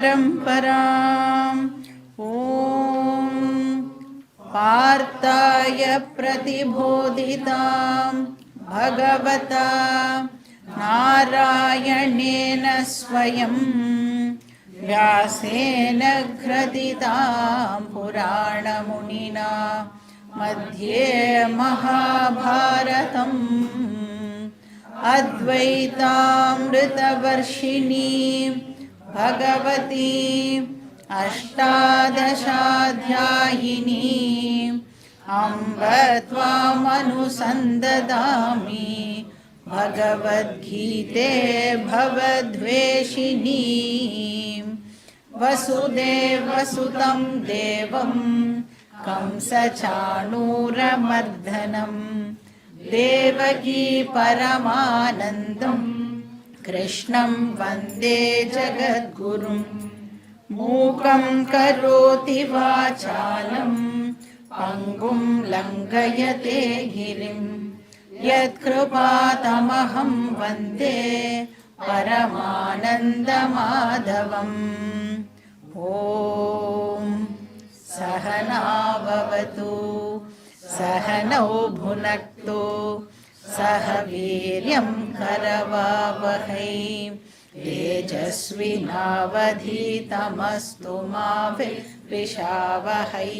परम्पराम् ॐ पार्थाय प्रतिबोधितां भगवता नारायणेन स्वयं व्यासेन ग्रथितां पुराणमुनिना मध्ये महाभारतम् अद्वैतामृतवर्षिणीं भगवती अष्टादशाध्यायिनीं अम्ब त्वामनुसन्ददामि भगवद्गीते भवद्वेषिणीं वसुदेवसुतं देवं कंसचाणूरमर्दनं देवकी परमानन्दं कृष्णं वन्दे जगद्गुरुं मूकं करोति वाचालं पङ्गुं लङ्घयते गिरिं यत्कृपातमहं वन्दे परमानन्दमाधवम् ॐ सहना भवतु सहनौ भुनक्तु सह वीर्यं करवावहै तेजस्विनावधीतमस्तु मा विद्विषावहै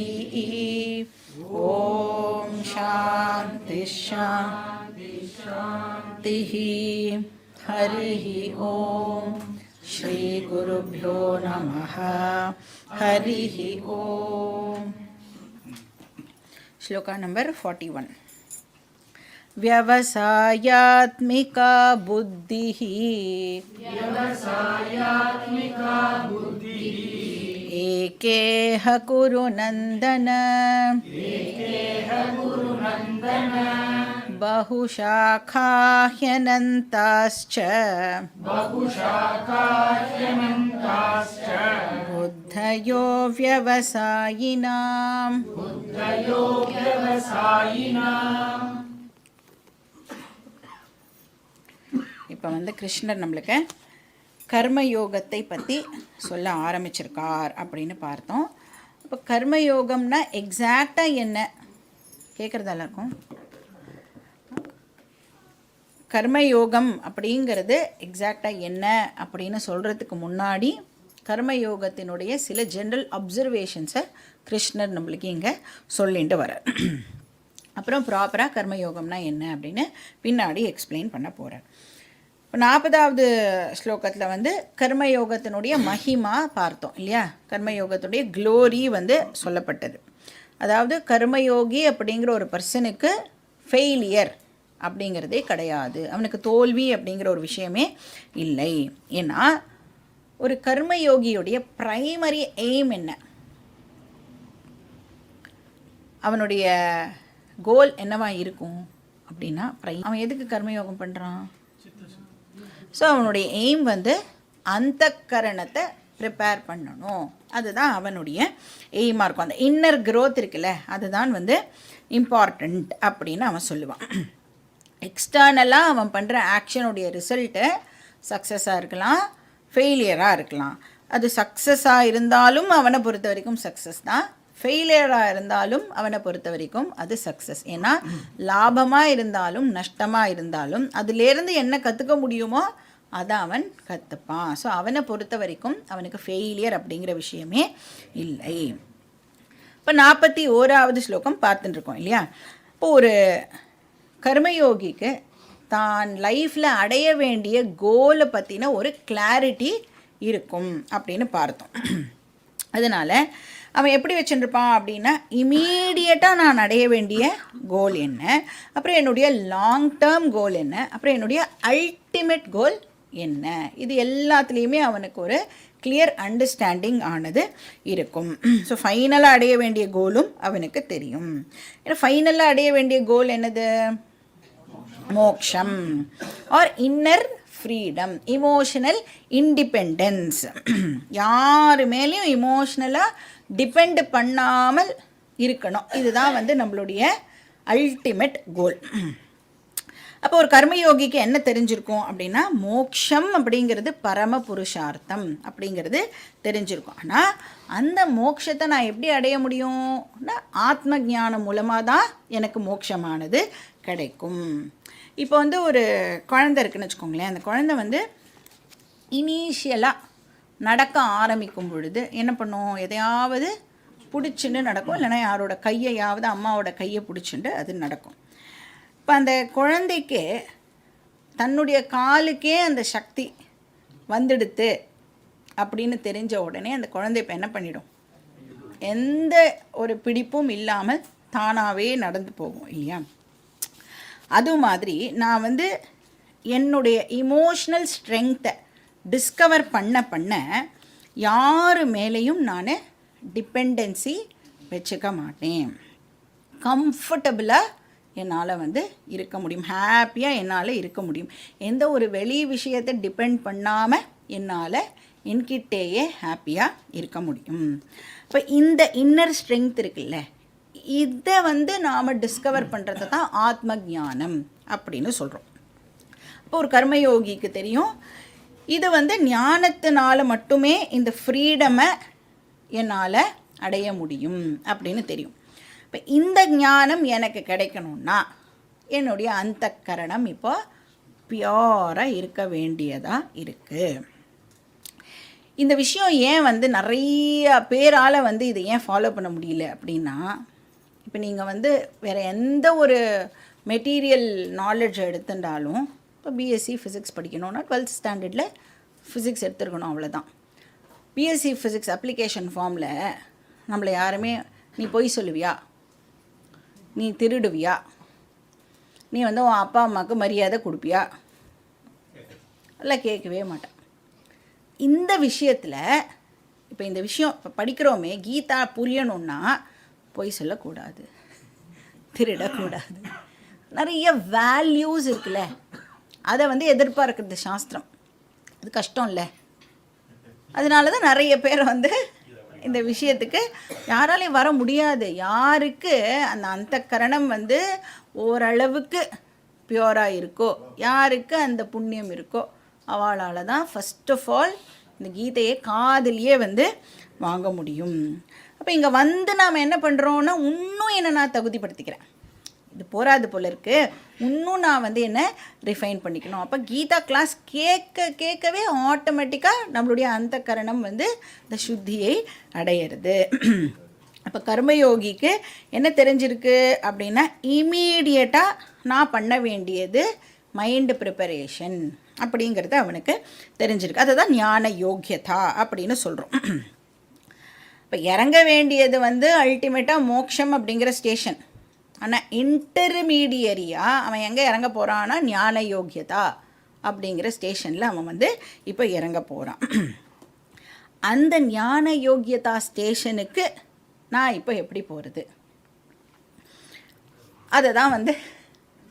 ॐ शान्ति शान्ति शान्तिः हरिः ॐ श्री गुरुभ्यो नमः हरिः ॐ श्लोका नंबर 41 व्यवसायात्मिका बुद्धिः एकेह कुरु नन्दन बहुशाखा ह्यनन्ताश्च बुद्धयो व्यवसायिनाम् இப்போ கிருஷ்ணர் நம்மளுக்கு கர்மயோகத்தை பற்றி சொல்ல ஆரம்பிச்சிருக்கார் அப்படின்னு பார்த்தோம். இப்போ கர்மயோகம்னா எக்ஸாக்டாக என்ன கேட்குறதா இருக்கும்? கர்மயோகம் அப்படிங்கிறது எக்ஸாக்டாக என்ன அப்படின்னு சொல்கிறதுக்கு முன்னாடி கர்மயோகத்தினுடைய சில ஜென்ரல் அப்சர்வேஷன்ஸை கிருஷ்ணர் நம்மளுக்கு இங்கே சொல்லிட்டு வரார். அப்புறம் ப்ராப்பராக கர்மயோகம்னா என்ன அப்படின்னு பின்னாடி எக்ஸ்பிளைன் பண்ண போகிறார். இப்போ 40வது ஸ்லோகத்தில் கர்மயோகத்தினுடைய மகிமா பார்த்தோம் இல்லையா? கர்மயோகத்துடைய க்ளோரி சொல்லப்பட்டது. அதாவது கர்மயோகி அப்படிங்கிற ஒரு பர்சனுக்கு ஃபெயிலியர் அப்படிங்கிறதே கிடையாது, அவனுக்கு தோல்வி அப்படிங்கிற ஒரு விஷயமே இல்லை. ஏன்னா ஒரு கர்மயோகியுடைய ப்ரைமரி எய்ம் என்ன, அவனுடைய கோல் என்னவா இருக்கும் அப்படின்னா, அவன் எதுக்கு கர்மயோகம் பண்ணுறான்? ஸோ அவனுடைய எய்ம் அந்தக்கரணத்தை ப்ரிப்பேர் பண்ணணும், அதுதான் அவனுடைய எய்மாக இருக்கும். அந்த இன்னர் க்ரோத் இருக்குல்ல, அதுதான் இம்பார்ட்டண்ட் அப்படின்னு அவன் சொல்லுவான். எக்ஸ்டர்னலாக அவன் பண்ணுற ஆக்ஷனுடைய ரிசல்ட்டு சக்ஸஸாக இருக்கலாம், ஃபெயிலியராக இருக்கலாம். அது சக்ஸஸாக இருந்தாலும் அவனை பொறுத்த வரைக்கும் சக்ஸஸ் தான், ஃபெயிலியராக இருந்தாலும் அவனை பொறுத்த வரைக்கும் அது சக்ஸஸ். ஏன்னா லாபமாக இருந்தாலும் நஷ்டமாக இருந்தாலும் அதிலேருந்து என்ன கற்றுக்க முடியுமோ அதை அவன் கற்றுப்பான். ஸோ அவனை பொறுத்த வரைக்கும் அவனுக்கு ஃபெயிலியர் அப்படிங்கிற விஷயமே இல்லை. இப்போ 41வது ஸ்லோகம் பார்த்துட்டுருக்கோம் இல்லையா? இப்போ ஒரு கர்மயோகிக்கு தான் லைஃப்பில் அடைய வேண்டிய கோலை பற்றின ஒரு கிளாரிட்டி இருக்கும் அப்படின்னு பார்த்தோம். அதனால் அவன் எப்படி வச்சுருப்பான் அப்படின்னா, இமீடியட்டாக நான் அடைய வேண்டிய கோல் என்ன, அப்புறம் என்னுடைய லாங் டேர்ம் கோல் என்ன, அப்புறம் என்னுடைய அல்டிமேட் கோல் என்ன, இது எல்லாத்துலேயுமே அவனுக்கு ஒரு கிளியர் அண்டர்ஸ்டாண்டிங் ஆனது இருக்கும். ஸோ ஃபைனலாக அடைய வேண்டிய கோலும் அவனுக்கு தெரியும். ஏன்னா ஃபைனலாக அடைய வேண்டிய கோல் என்னது? மோக்ஷம் or inner freedom, emotional independence. யாரு மேலேயும் இமோஷ்னலாக டிபெண்ட் பண்ணாமல் இருக்கணும், இதுதான் நம்மளுடைய அல்டிமேட் கோல். அப்போ ஒரு கர்மயோகிக்கு என்ன தெரிஞ்சிருக்கும் அப்படின்னா மோக்ஷம் அப்படிங்கிறது பரம புருஷார்த்தம் அப்படிங்கிறது தெரிஞ்சிருக்கும். ஆனால் அந்த மோட்சத்தை நான் எப்படி அடைய முடியும்னா ஆத்ம ஞானம் மூலமாக தான் எனக்கு மோட்சமானது கிடைக்கும். இப்போ வந்து ஒரு குழந்தை இருக்குன்னு வச்சுக்கோங்களேன். அந்த குழந்தை வந்து இனிஷியலாக நடக்க ஆரம்பிக்கும் பொழுது என்ன பண்ணும், எதையாவது பிடிச்சிட்டு நடக்கும், இல்லைனா யாரோட கையையாவது அம்மாவோட கையை பிடிச்சிட்டு அது நடக்கும். இப்போ அந்த குழந்தைக்கு தன்னுடைய காலுக்கே அந்த சக்தி வந்துடுத்து அப்படின்னு தெரிஞ்ச உடனே அந்த குழந்தை இப்போ என்ன பண்ணிடும், எந்த ஒரு பிடிப்பும் இல்லாமல் தானாகவே நடந்து போகும் இல்லையா. அது மாதிரி நான் வந்து என்னுடைய இமோஷ்னல் ஸ்ட்ரெங்த்தை டிஸ்கவர் பண்ண யார் மேலேயும் நான் டிபெண்டன்சி வச்சுக்க மாட்டேன். கம்ஃபர்டபுளாக என்னால் வந்து இருக்க முடியும், ஹாப்பியாக என்னால் இருக்க முடியும். எந்த ஒரு வெளி விஷயத்தை டிபெண்ட் பண்ணாமல் என்னால் என்கிட்டேயே ஹாப்பியாக இருக்க முடியும். இப்போ இந்த இன்னர் ஸ்ட்ரென்த் இருக்குல்ல, இதை வந்து நாம் டிஸ்கவர் பண்ணுறது தான் ஆத்ம ஞானம் அப்படின்னு சொல்கிறோம். இப்போ ஒரு கர்மயோகிக்கு தெரியும், இது வந்து ஞானத்தினால மட்டுமே இந்த ஃப்ரீடமை என்னால் அடைய முடியும் அப்படின்னு தெரியும். இப்போ இந்த ஞானம் எனக்கு கிடைக்கணும்னா என்னுடைய அந்தக்கரணம் இப்போ பியூராக இருக்க வேண்டியதாக இருக்குது. இந்த விஷயம் ஏன் வந்து நிறைய பேரால் வந்து இதை ஏன் ஃபாலோ பண்ண முடியல அப்படின்னா, இப்போ நீங்கள் வந்து வேறு எந்த ஒரு மெட்டீரியல் நாலேஜ் எடுத்துட்டாலும், இப்போ பிஎஸ்சி ஃபிசிக்ஸ் படிக்கணும்னா 12th ஸ்டாண்டர்டில் ஃபிசிக்ஸ் எடுத்துருக்கணும், அவ்வளோதான். பிஎஸ்சி ஃபிசிக்ஸ் அப்ளிகேஷன் ஃபார்மில் நம்மளை யாருமே நீ பொய் சொல்லுவியா, நீ திருடுவியா, நீ வந்து உன் அப்பா அம்மாவுக்கு மரியாதை கொடுப்பியா, எல்லாம் கேட்கவே மாட்டேன். இந்த விஷயத்தில் இப்போ இந்த விஷயம் இப்போ படிக்கிறோமே, கீதா புரியணுன்னா பொய் சொல்லக்கூடாது, திருடக்கூடாது, நிறைய வேல்யூஸ் இருக்குல்ல, அதை வந்து எதிர்பார்க்குறது சாஸ்திரம். அது கஷ்டம் இல்லை. அதனால தான் நிறைய பேர் வந்து இந்த விஷயத்துக்கு யாராலையும் வர முடியாது. யாருக்கு அந்த அந்தக்கரணம் வந்து ஓரளவுக்கு பியூராக இருக்கோ, யாருக்கு அந்த புண்ணியம் இருக்கோ, அவளால் தான் ஃபஸ்ட் ஆஃப் ஆல் இந்த கீதையை காதலியே வந்து வாங்க முடியும். அப்போ இங்கே வந்து நாம் என்ன பண்ணுறோன்னா, இன்னும் என்னை நான் தகுதிப்படுத்திக்கிறேன், இது போராது போல இருக்குது, இன்னும் நான் வந்து என்ன ரிஃபைன் பண்ணிக்கணும். அப்போ கீதா கிளாஸ் கேட்கவே ஆட்டோமேட்டிக்காக நம்மளுடைய அந்தக்கரணம் வந்து இந்த சுத்தியை அடையிறது. அப்போ கர்மயோகிக்கு என்ன தெரிஞ்சிருக்கு அப்படின்னா, இமீடியட்டாக நான் பண்ண வேண்டியது மைண்டு ப்ரிப்பரேஷன் அப்படிங்கிறது அவனுக்கு தெரிஞ்சிருக்கு. அதை தான் ஞான யோக்கியதா அப்படின்னு சொல்கிறோம். இப்போ இறங்க வேண்டியது வந்து அல்டிமேட்டாக மோக்ஷம் அப்படிங்கிற ஸ்டேஷன். ஆனால் இன்டர்மீடியரியாக அவன் எங்கே இறங்க போகிறான்னா ஞான யோக்கியதா அப்படிங்கிற ஸ்டேஷனில் அவன் வந்து இப்போ இறங்க போகிறான். அந்த ஞான யோக்கியதா ஸ்டேஷனுக்கு நான் இப்போ எப்படி போகிறது, அதை தான் வந்து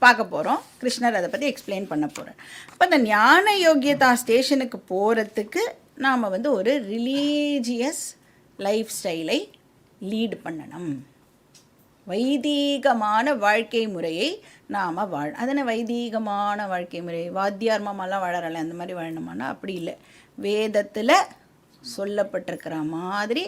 பார்க்க போகிறோம். கிருஷ்ணர் அதை பற்றி எக்ஸ்பிளைன் பண்ண போகிறேன். இப்போ அந்த ஞான யோக்கியதா ஸ்டேஷனுக்கு போகிறதுக்கு நாம் வந்து ஒரு ரிலீஜியஸ் லைஃப் ஸ்டைலை லீட் பண்ணணும். வைதீகமான வாழ்க்கை முறையை நாம் அதனை வைதீகமான வாழ்க்கை முறை வாத்தியார் மாமாலாம் வாழறல அந்த மாதிரி வாழணுமானா அப்படி இல்லை. வேதத்தில் சொல்லப்பட்டிருக்கிற மாதிரி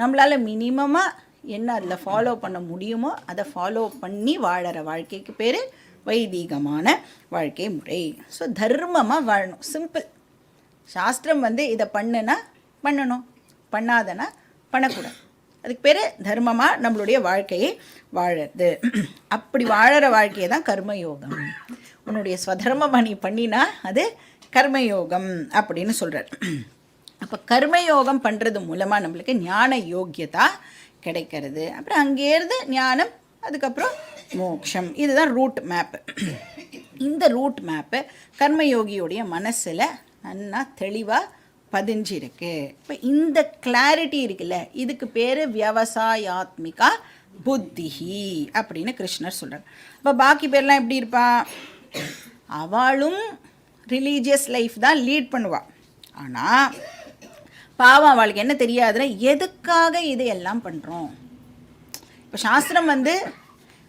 நம்மளால் மினிமமாக என்ன அதில் ஃபாலோ பண்ண முடியுமோ அதை ஃபாலோ பண்ணி வாழற வாழ்க்கைக்கு பேர் வைதீகமான வாழ்க்கை முறை. ஸோ தர்மமாக வாழணும், சிம்பிள். சாஸ்திரம் வந்து இதை பண்ணுனா பண்ணணும், பண்ணாதனா பண்ணக்கூடாது. அதுக்கு பேர் தர்மமாக நம்மளுடைய வாழ்க்கையை வாழறது. அப்படி வாழற வாழ்க்கையை தான் கர்மயோகம். உன்னுடைய ஸ்வதர்மமாக நீ பண்ணினா அது கர்மயோகம் அப்படின்னு சொல்கிறார். அப்போ கர்மயோகம் பண்ணுறது மூலமாக நம்மளுக்கு ஞான யோக்கியதா கிடைக்கிறது. அப்புறம் அங்கேருந்து ஞானம், அதுக்கப்புறம் மோக்ஷம். இதுதான் ரூட் மேப்பு. இந்த ரூட் மேப்பு கர்மயோகியோடைய மனசில் நல்லா தெளிவாக பதிஞ்சிருக்கு. இப்போ இந்த கிளாரிட்டி இருக்குல்ல, இதுக்கு பேர் வியவசாயாத்மிகா புத்திஹி அப்படின்னு கிருஷ்ணர் சொல்கிறார். இப்போ பாக்கி பேர்லாம் எப்படி இருப்பா, அவளும் ரிலீஜியஸ் லைஃப் தான் லீட் பண்ணுவாள். ஆனால் பாவம் அவளுக்கு என்ன தெரியாதுன்னா எதுக்காக இதையெல்லாம் பண்ணுறோம். இப்போ சாஸ்திரம் வந்து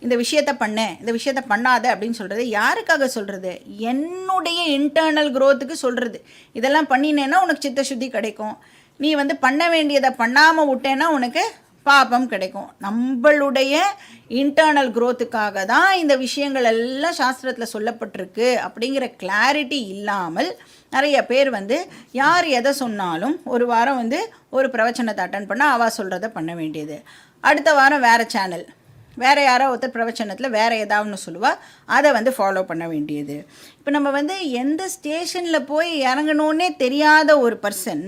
இந்த விஷயத்தை பண்ண, இந்த விஷயத்தை பண்ணாத அப்படின்னு சொல்கிறது யாருக்காக சொல்கிறது? என்னுடைய இன்டர்னல் க்ரோத்துக்கு சொல்கிறது. இதெல்லாம் பண்ணினேன்னா உனக்கு சித்தசுத்தி கிடைக்கும், நீ வந்து பண்ண வேண்டியதை பண்ணாமல் விட்டேன்னா உனக்கு பாபம் கிடைக்கும். நம்மளுடைய இன்டர்னல் க்ரோத்துக்காக தான் இந்த விஷயங்கள் எல்லாம் சாஸ்திரத்தில் சொல்லப்பட்டிருக்கு அப்படிங்கிற கிளாரிட்டி இல்லாமல் நிறைய பேர் வந்து யார் எதை சொன்னாலும் ஒரு வாரம் வந்து ஒரு பிரவச்சனத்தை அட்டன் பண்ணால் அவள் சொல்கிறத பண்ண வேண்டியது, அடுத்த வாரம் வேறு சேனல், வேறு யாரோ ஒருத்தர் பிரவச்சனத்தில் வேறு ஏதாவதுன்னு சொல்லுவாள், அதை வந்து ஃபாலோ பண்ண வேண்டியது. இப்போ நம்ம வந்து எந்த ஸ்டேஷனில் போய் இறங்கணுன்னே தெரியாத ஒரு பர்சன்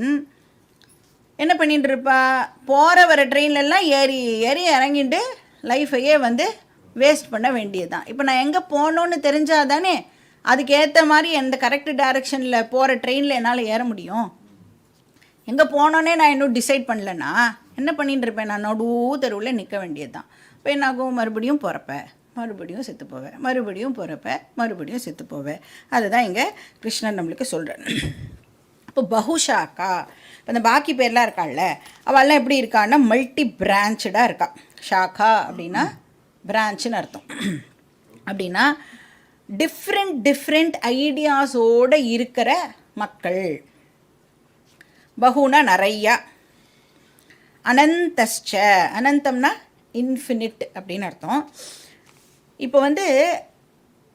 என்ன பண்ணிட்டு இருப்பா, போகிற வர ட்ரெயின்லலாம் ஏறி ஏறி இறங்கிட்டு லைஃபையே வந்து வேஸ்ட் பண்ண வேண்டியது தான். இப்போ நான் எங்கே போகணுன்னு தெரிஞ்சால் தானே அதுக்கேற்ற மாதிரி எந்த கரெக்ட் டைரெக்ஷனில் போகிற ட்ரெயினில் என்னால் ஏற முடியும். எங்கே போனோன்னே நான் இன்னும் டிசைட் பண்ணலன்னா என்ன பண்ணிட்டு இருப்பேன், நான் நடு தெருவில் நிற்க வேண்டியது தான். இப்போ என்னாகும், மறுபடியும் போகிறப்ப மறுபடியும் செத்து போவேன், மறுபடியும் போகிறப்ப மறுபடியும் செத்து போவேன். அதுதான் இங்கே கிருஷ்ணன் நம்மளுக்கு சொல்கிறேன். இப்போ பகுஷாக்கா, இப்போ இந்த பாக்கி பேர்லாம் இருக்காள்ல, அவள்லாம் எப்படி இருக்கான்னா மல்டி பிரான்ச்சாக இருக்கா. ஷாக்கா அப்படின்னா பிரான்ச்சுன்னு அர்த்தம். அப்படின்னா டிஃப்ரெண்ட் ஐடியாஸோடு இருக்கிற மக்கள். பகுனா நிறையா, அனந்தஸ்ச, அனந்தம்னா இன்ஃபினிட் அப்படின்னு அர்த்தம். இப்போ வந்து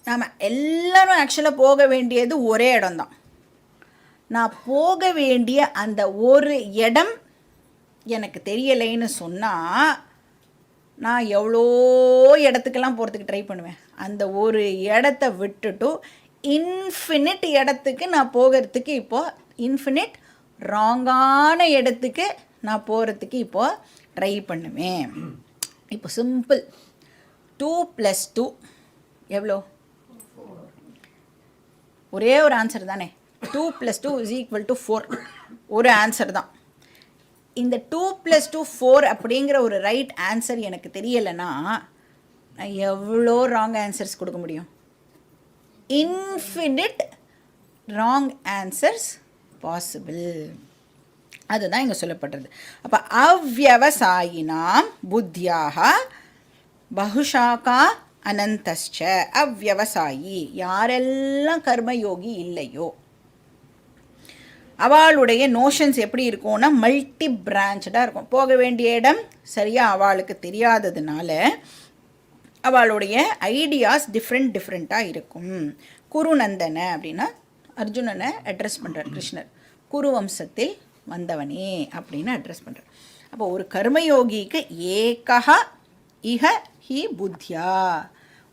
நாம் எல்லோரும் ஆக்சுவலாக போக வேண்டியது ஒரே இடம்தான். நான் போக வேண்டிய அந்த ஒரு இடம் எனக்கு தெரியலைன்னு சொன்னால் நான் எவ்வளோ இடத்துக்கெல்லாம் போகிறதுக்கு ட்ரை பண்ணுவேன். அந்த ஒரு இடத்த விட்டுட்டு இன்ஃபினிட் இடத்துக்கு நான் போகிறதுக்கு இப்போது, இன்ஃபினிட் ராங்கான இடத்துக்கு நான் போகிறதுக்கு இப்போது ட்ரை பண்ணுவேன். இப்போ சிம்பிள், 2 + 2 எவ்வளோ? ஒரே ஒரு ஆன்சர் தானே, 2 + 2 = 4. ஒரு ஆன்சர் தான். இந்த 2 + 2 4 அப்படிங்கிற ஒரு ரைட் ஆன்சர் எனக்கு தெரியலைன்னா நான் எவ்வளோ ராங் ஆன்சர்ஸ் கொடுக்க முடியும்? Infinite wrong answers possible. அதுதான் இங்கே சொல்லப்படுறது. அப்போ அவ்யவசாயினாம் புத்தியாக பகுஷாக்கா அனந்தஸ்ச. அவ்யவசாயி, யாரெல்லாம் கர்மயோகி இல்லையோ அவளுடைய நோஷன்ஸ் எப்படி இருக்கும்னா மல்டி பிரான்ச்சாக இருக்கும். போக வேண்டிய இடம் சரியாக அவளுக்கு தெரியாததுனால அவளுடைய ஐடியாஸ் டிஃப்ரெண்ட்டாக இருக்கும். குருநந்தன அப்படின்னா அர்ஜுனனை அட்ரஸ் பண்ணுறார் கிருஷ்ணர், குரு வம்சத்தில் வந்தவனே அப்படின்னு அட்ரஸ் பண்ணுறார். அப்போ ஒரு கர்மயோகிக்கு ஏகா இஹ ஹி புத்தியா,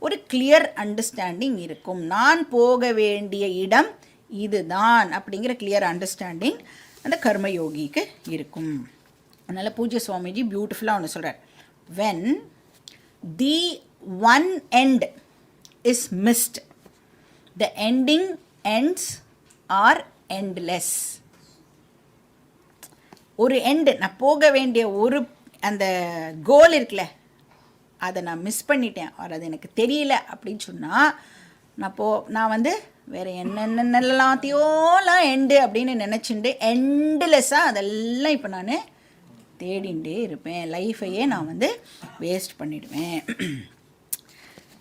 ஒரு கிளியர் அண்டர்ஸ்டாண்டிங் இருக்கும். நான் போக வேண்டிய இடம் இதுதான் அப்படிங்கிற கிளியர் அண்டர்ஸ்டாண்டிங் அந்த கர்மயோகிக்கு இருக்கும். அதனால் பூஜ்ய சுவாமிஜி பியூட்டிஃபுல்லாக ஒன்று சொல்கிறார், when the one end is missed the ending ends are endless. ஒரு எண்டு, நான் போக வேண்டிய ஒரு அந்த கோல் இருக்குல்ல, அதை நான் மிஸ் பண்ணிட்டேன், அது எனக்கு தெரியல அப்படின்னு சொன்னால் நான் வந்து வேறு என்னென்னலாத்தையோலாம் எண்டு அப்படின்னு நினச்சிட்டு எண்டுலெஸ்ஸாக அதெல்லாம் இப்போ நான் தேடிகிட்டே இருப்பேன். லைஃபையே நான் வந்து வேஸ்ட் பண்ணிவிடுவேன்.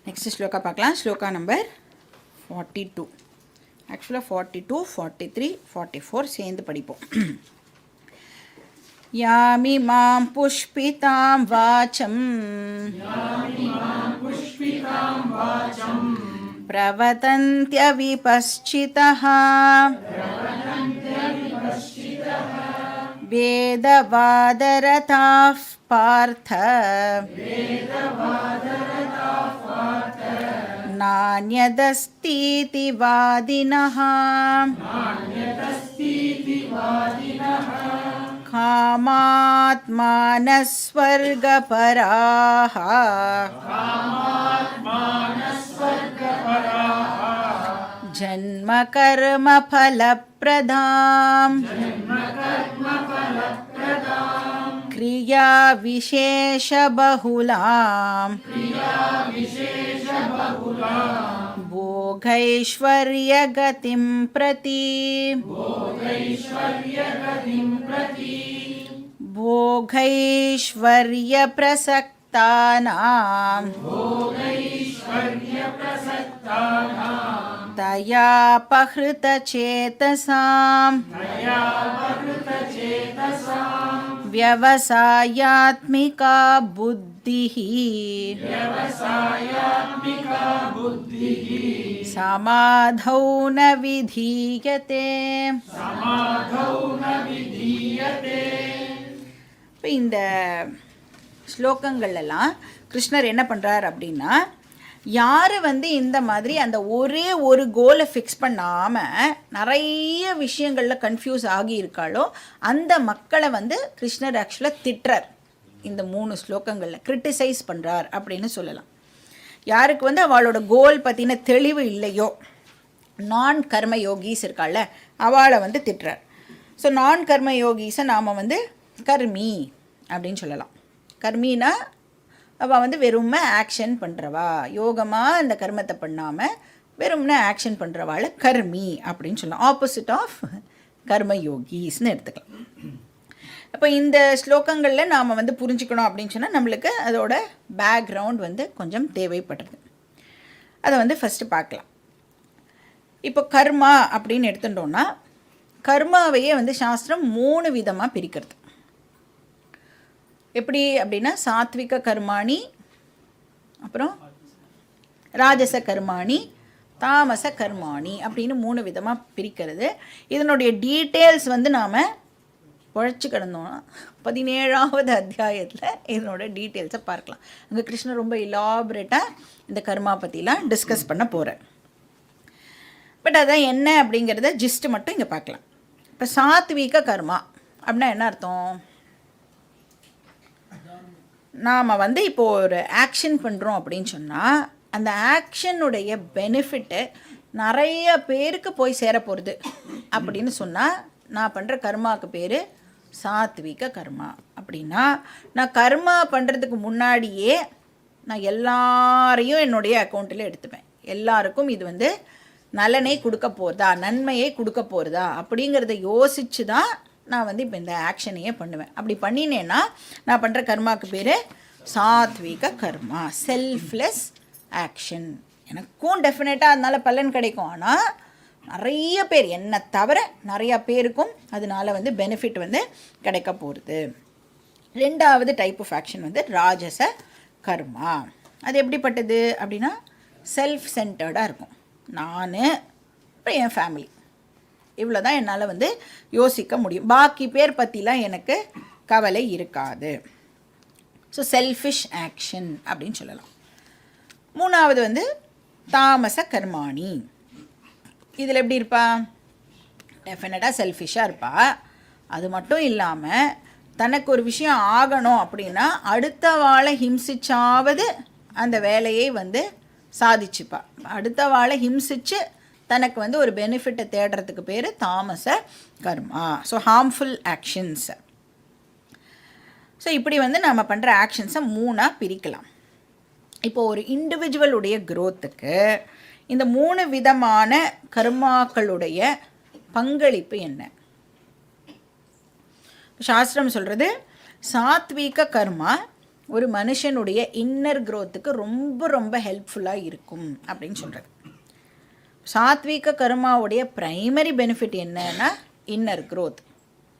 நெக்ஸ்ட் ஸ்லோகா பார்க்கலாம். ஸ்லோகா நம்பர் 42. ஆக்சுவலாக 42, 43, 44 சேர்ந்து படிப்போம். யாமி மாம் புஷ்பிதாம் வாச்சம் பிரவதந்த்யவிபஸ்சிதः வேதவாதரதாः பார்த்த நான்யதஸ்தீதி வாதினः காமாத்மானஸ்வர்கபராः ஜன்மகர்மஃலப்ரதாம் கிரியா விசேஷபஹுலாம் भोगैश्वर्यगतिं प्रति भोगैश्वर्यप्रसक्ता தயா பஹ்ருதசேதசாம் व्यवसायात्मिका बुद्धिः समाधौ न विधीयते. இப்போ இந்த ஸ்லோகங்கள்லாம் கிருஷ்ணர் என்ன பண்ணுறார் அப்படின்னா, யார் இந்த மாதிரி அந்த ஒரே ஒரு கோலை ஃபிக்ஸ் பண்ணாமல் நிறைய விஷயங்களில் கன்ஃபியூஸ் ஆகி இருக்காளோ அந்த மக்களை கிருஷ்ணர் ஆக்சுவலாக திட்டுறார். இந்த 3 ஸ்லோகங்களில் கிரிட்டிசைஸ் பண்ணுறார் அப்படின்னு சொல்லலாம். யாருக்கு அவளோட கோல் பற்றின தெளிவு இல்லையோ, நான் கர்ம யோகீஸ் இருக்காள், அவளை திட்டுறார். ஸோ நான் கர்ம யோகீஸை நாம் கர்மி அப்படின்னு சொல்லலாம். கர்மினா அவள் வெறுமை ஆக்ஷன் பண்ணுறவா, யோகமாக இந்த கர்மத்தை பண்ணாமல் வெறும்னா ஆக்ஷன் பண்ணுறவாள் கர்மி அப்படின்னு சொல்லலாம். ஆப்போசிட் ஆஃப் கர்மயோகீஸ்னு எடுத்துக்கலாம். அப்போ இந்த ஸ்லோகங்களில் நாம் புரிஞ்சுக்கணும் அப்படின்னு சொன்னால் நம்மளுக்கு அதோட பேக்ரவுண்ட் கொஞ்சம் தேவைப்படுறது. அதை ஃபஸ்ட்டு பார்க்கலாம். இப்போ கர்மா அப்படின்னு எடுத்துட்டோன்னா, கர்மாவையே சாஸ்திரம் 3 விதமாக பிரிக்கிறது. எப்படி அப்படின்னா, சாத்விக கர்மாணி, அப்புறம் ராஜச கர்மாணி, தாமச கர்மாணி அப்படின்னு 3 விதமாக பிரிக்கிறது. இதனுடைய டீட்டெயில்ஸ் நாம் உழைச்சி கிடந்தோன்னா 17வது அத்தியாயத்தில் இதனோட டீட்டெயில்ஸை பார்க்கலாம். அங்கே கிருஷ்ணர் ரொம்ப இலாபரேட்டாக இந்த கர்மா பற்றிலாம் டிஸ்கஸ் பண்ண போகிறார். பட் அதான் என்ன அப்படிங்கிறத ஜிஸ்ட் மட்டும் இங்கே பார்க்கலாம். இப்போ சாத்விக கர்மா அப்படின்னா என்ன அர்த்தம்? நாம் இப்போது ஒரு ஆக்ஷன் பண்ணுறோம் அப்படின்னு சொன்னால் அந்த ஆக்ஷனுடைய பெனிஃபிட்டு நிறைய பேருக்கு போய் சேர போகிறது அப்படின்னு சொன்னால் நான் பண்ணுற கர்மாவுக்கு பேர் சாத்விக கர்மா. அப்படின்னா நான் கர்மா பண்ணுறதுக்கு முன்னாடியே நான் எல்லாரையும் என்னுடைய அக்கௌண்ட்டில் எடுத்துப்பேன். எல்லாருக்கும் இது நலனை கொடுக்க போகிறதா, நன்மையை கொடுக்க போகிறதா அப்படிங்கிறத யோசித்து தான் நான் இப்போ இந்த ஆக்ஷனையே பண்ணுவேன். அப்படி பண்ணினேன்னா நான் பண்ணுற கர்மாவுக்கு பேர் சாத்விக கர்மா, செல்ஃப்லெஸ் ஆக்ஷன். எனக்கும் டெஃபினட்டாக அதனால் பலன் கிடைக்கும். ஆனால் நிறைய பேர் என்னை தவிர நிறையா பேருக்கும் அதனால் பெனிஃபிட் கிடைக்க போகிறது. 2வது டைப் ஆஃப் ஆக்ஷன் ராஜச கர்மா. அது எப்படிப்பட்டது அப்படின்னா செல்ஃப் சென்டர்டாக இருக்கும். நான் அப்புறம் என் ஃபேமிலி, இவ்வளோ தான் என்னால் யோசிக்க முடியும். பாக்கி பேர் பற்றிலாம் எனக்கு கவலை இருக்காது. ஸோ செல்ஃபிஷ் ஆக்ஷன் அப்படின்னு சொல்லலாம். 3வது தாமச கர்மாணி. இதில் எப்படி இருப்பா? டெஃபினட்டாக செல்ஃபிஷாக இருப்பா. அது மட்டும் இல்லாமல் தனக்கு ஒரு விஷயம் ஆகணும் அப்படின்னா அடுத்த வாழை ஹிம்சிச்சாவது அந்த வேலையை சாதிச்சுப்பா. அடுத்த வாழை ஹிம்சிச்சு தனக்கு ஒரு பெனிஃபிட்டை தேடுறதுக்கு பேர் தாமச கர்மா. So harmful actions. ஸோ இப்படி நம்ம பண்ணுற ஆக்ஷன்ஸை 3ஆக பிரிக்கலாம். இப்போது ஒரு இண்டிவிஜுவலுடைய க்ரோத்துக்கு இந்த 3 விதமான கர்மாக்களுடைய பங்களிப்பு என்ன? சாஸ்திரம் சொல்கிறது சாத்வீக கர்மா ஒரு மனுஷனுடைய இன்னர் க்ரோத்துக்கு ரொம்ப ரொம்ப ஹெல்ப்ஃபுல்லாக இருக்கும் அப்படின்னு சொல்கிறது. சாத்வீக கர்மாவுடைய ப்ரைமரி பெனிஃபிட் என்னன்னா இன்னர் க்ரோத்,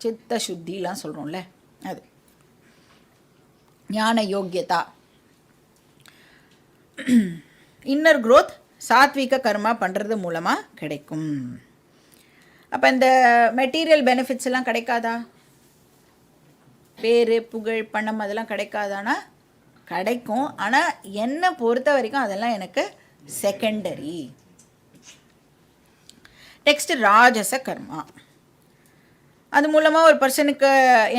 சித்த சுத்திலாம் சொல்கிறோம்ல, அது ஞான யோக்கியதா. இன்னர் க்ரோத் சாத்வீக கர்மா பண்ணுறது மூலமாக கிடைக்கும். அப்போ இந்த மெட்டீரியல் பெனிஃபிட்ஸ் எல்லாம் கிடைக்காதா? பேர், புகழ், பணம் அதெல்லாம் கிடைக்காதானா? கிடைக்கும். ஆனால் என்னை பொறுத்த வரைக்கும் அதெல்லாம் எனக்கு செகண்டரி. நெக்ஸ்ட் ராஜச கர்மா. அது மூலமாக ஒரு பர்சனுக்கு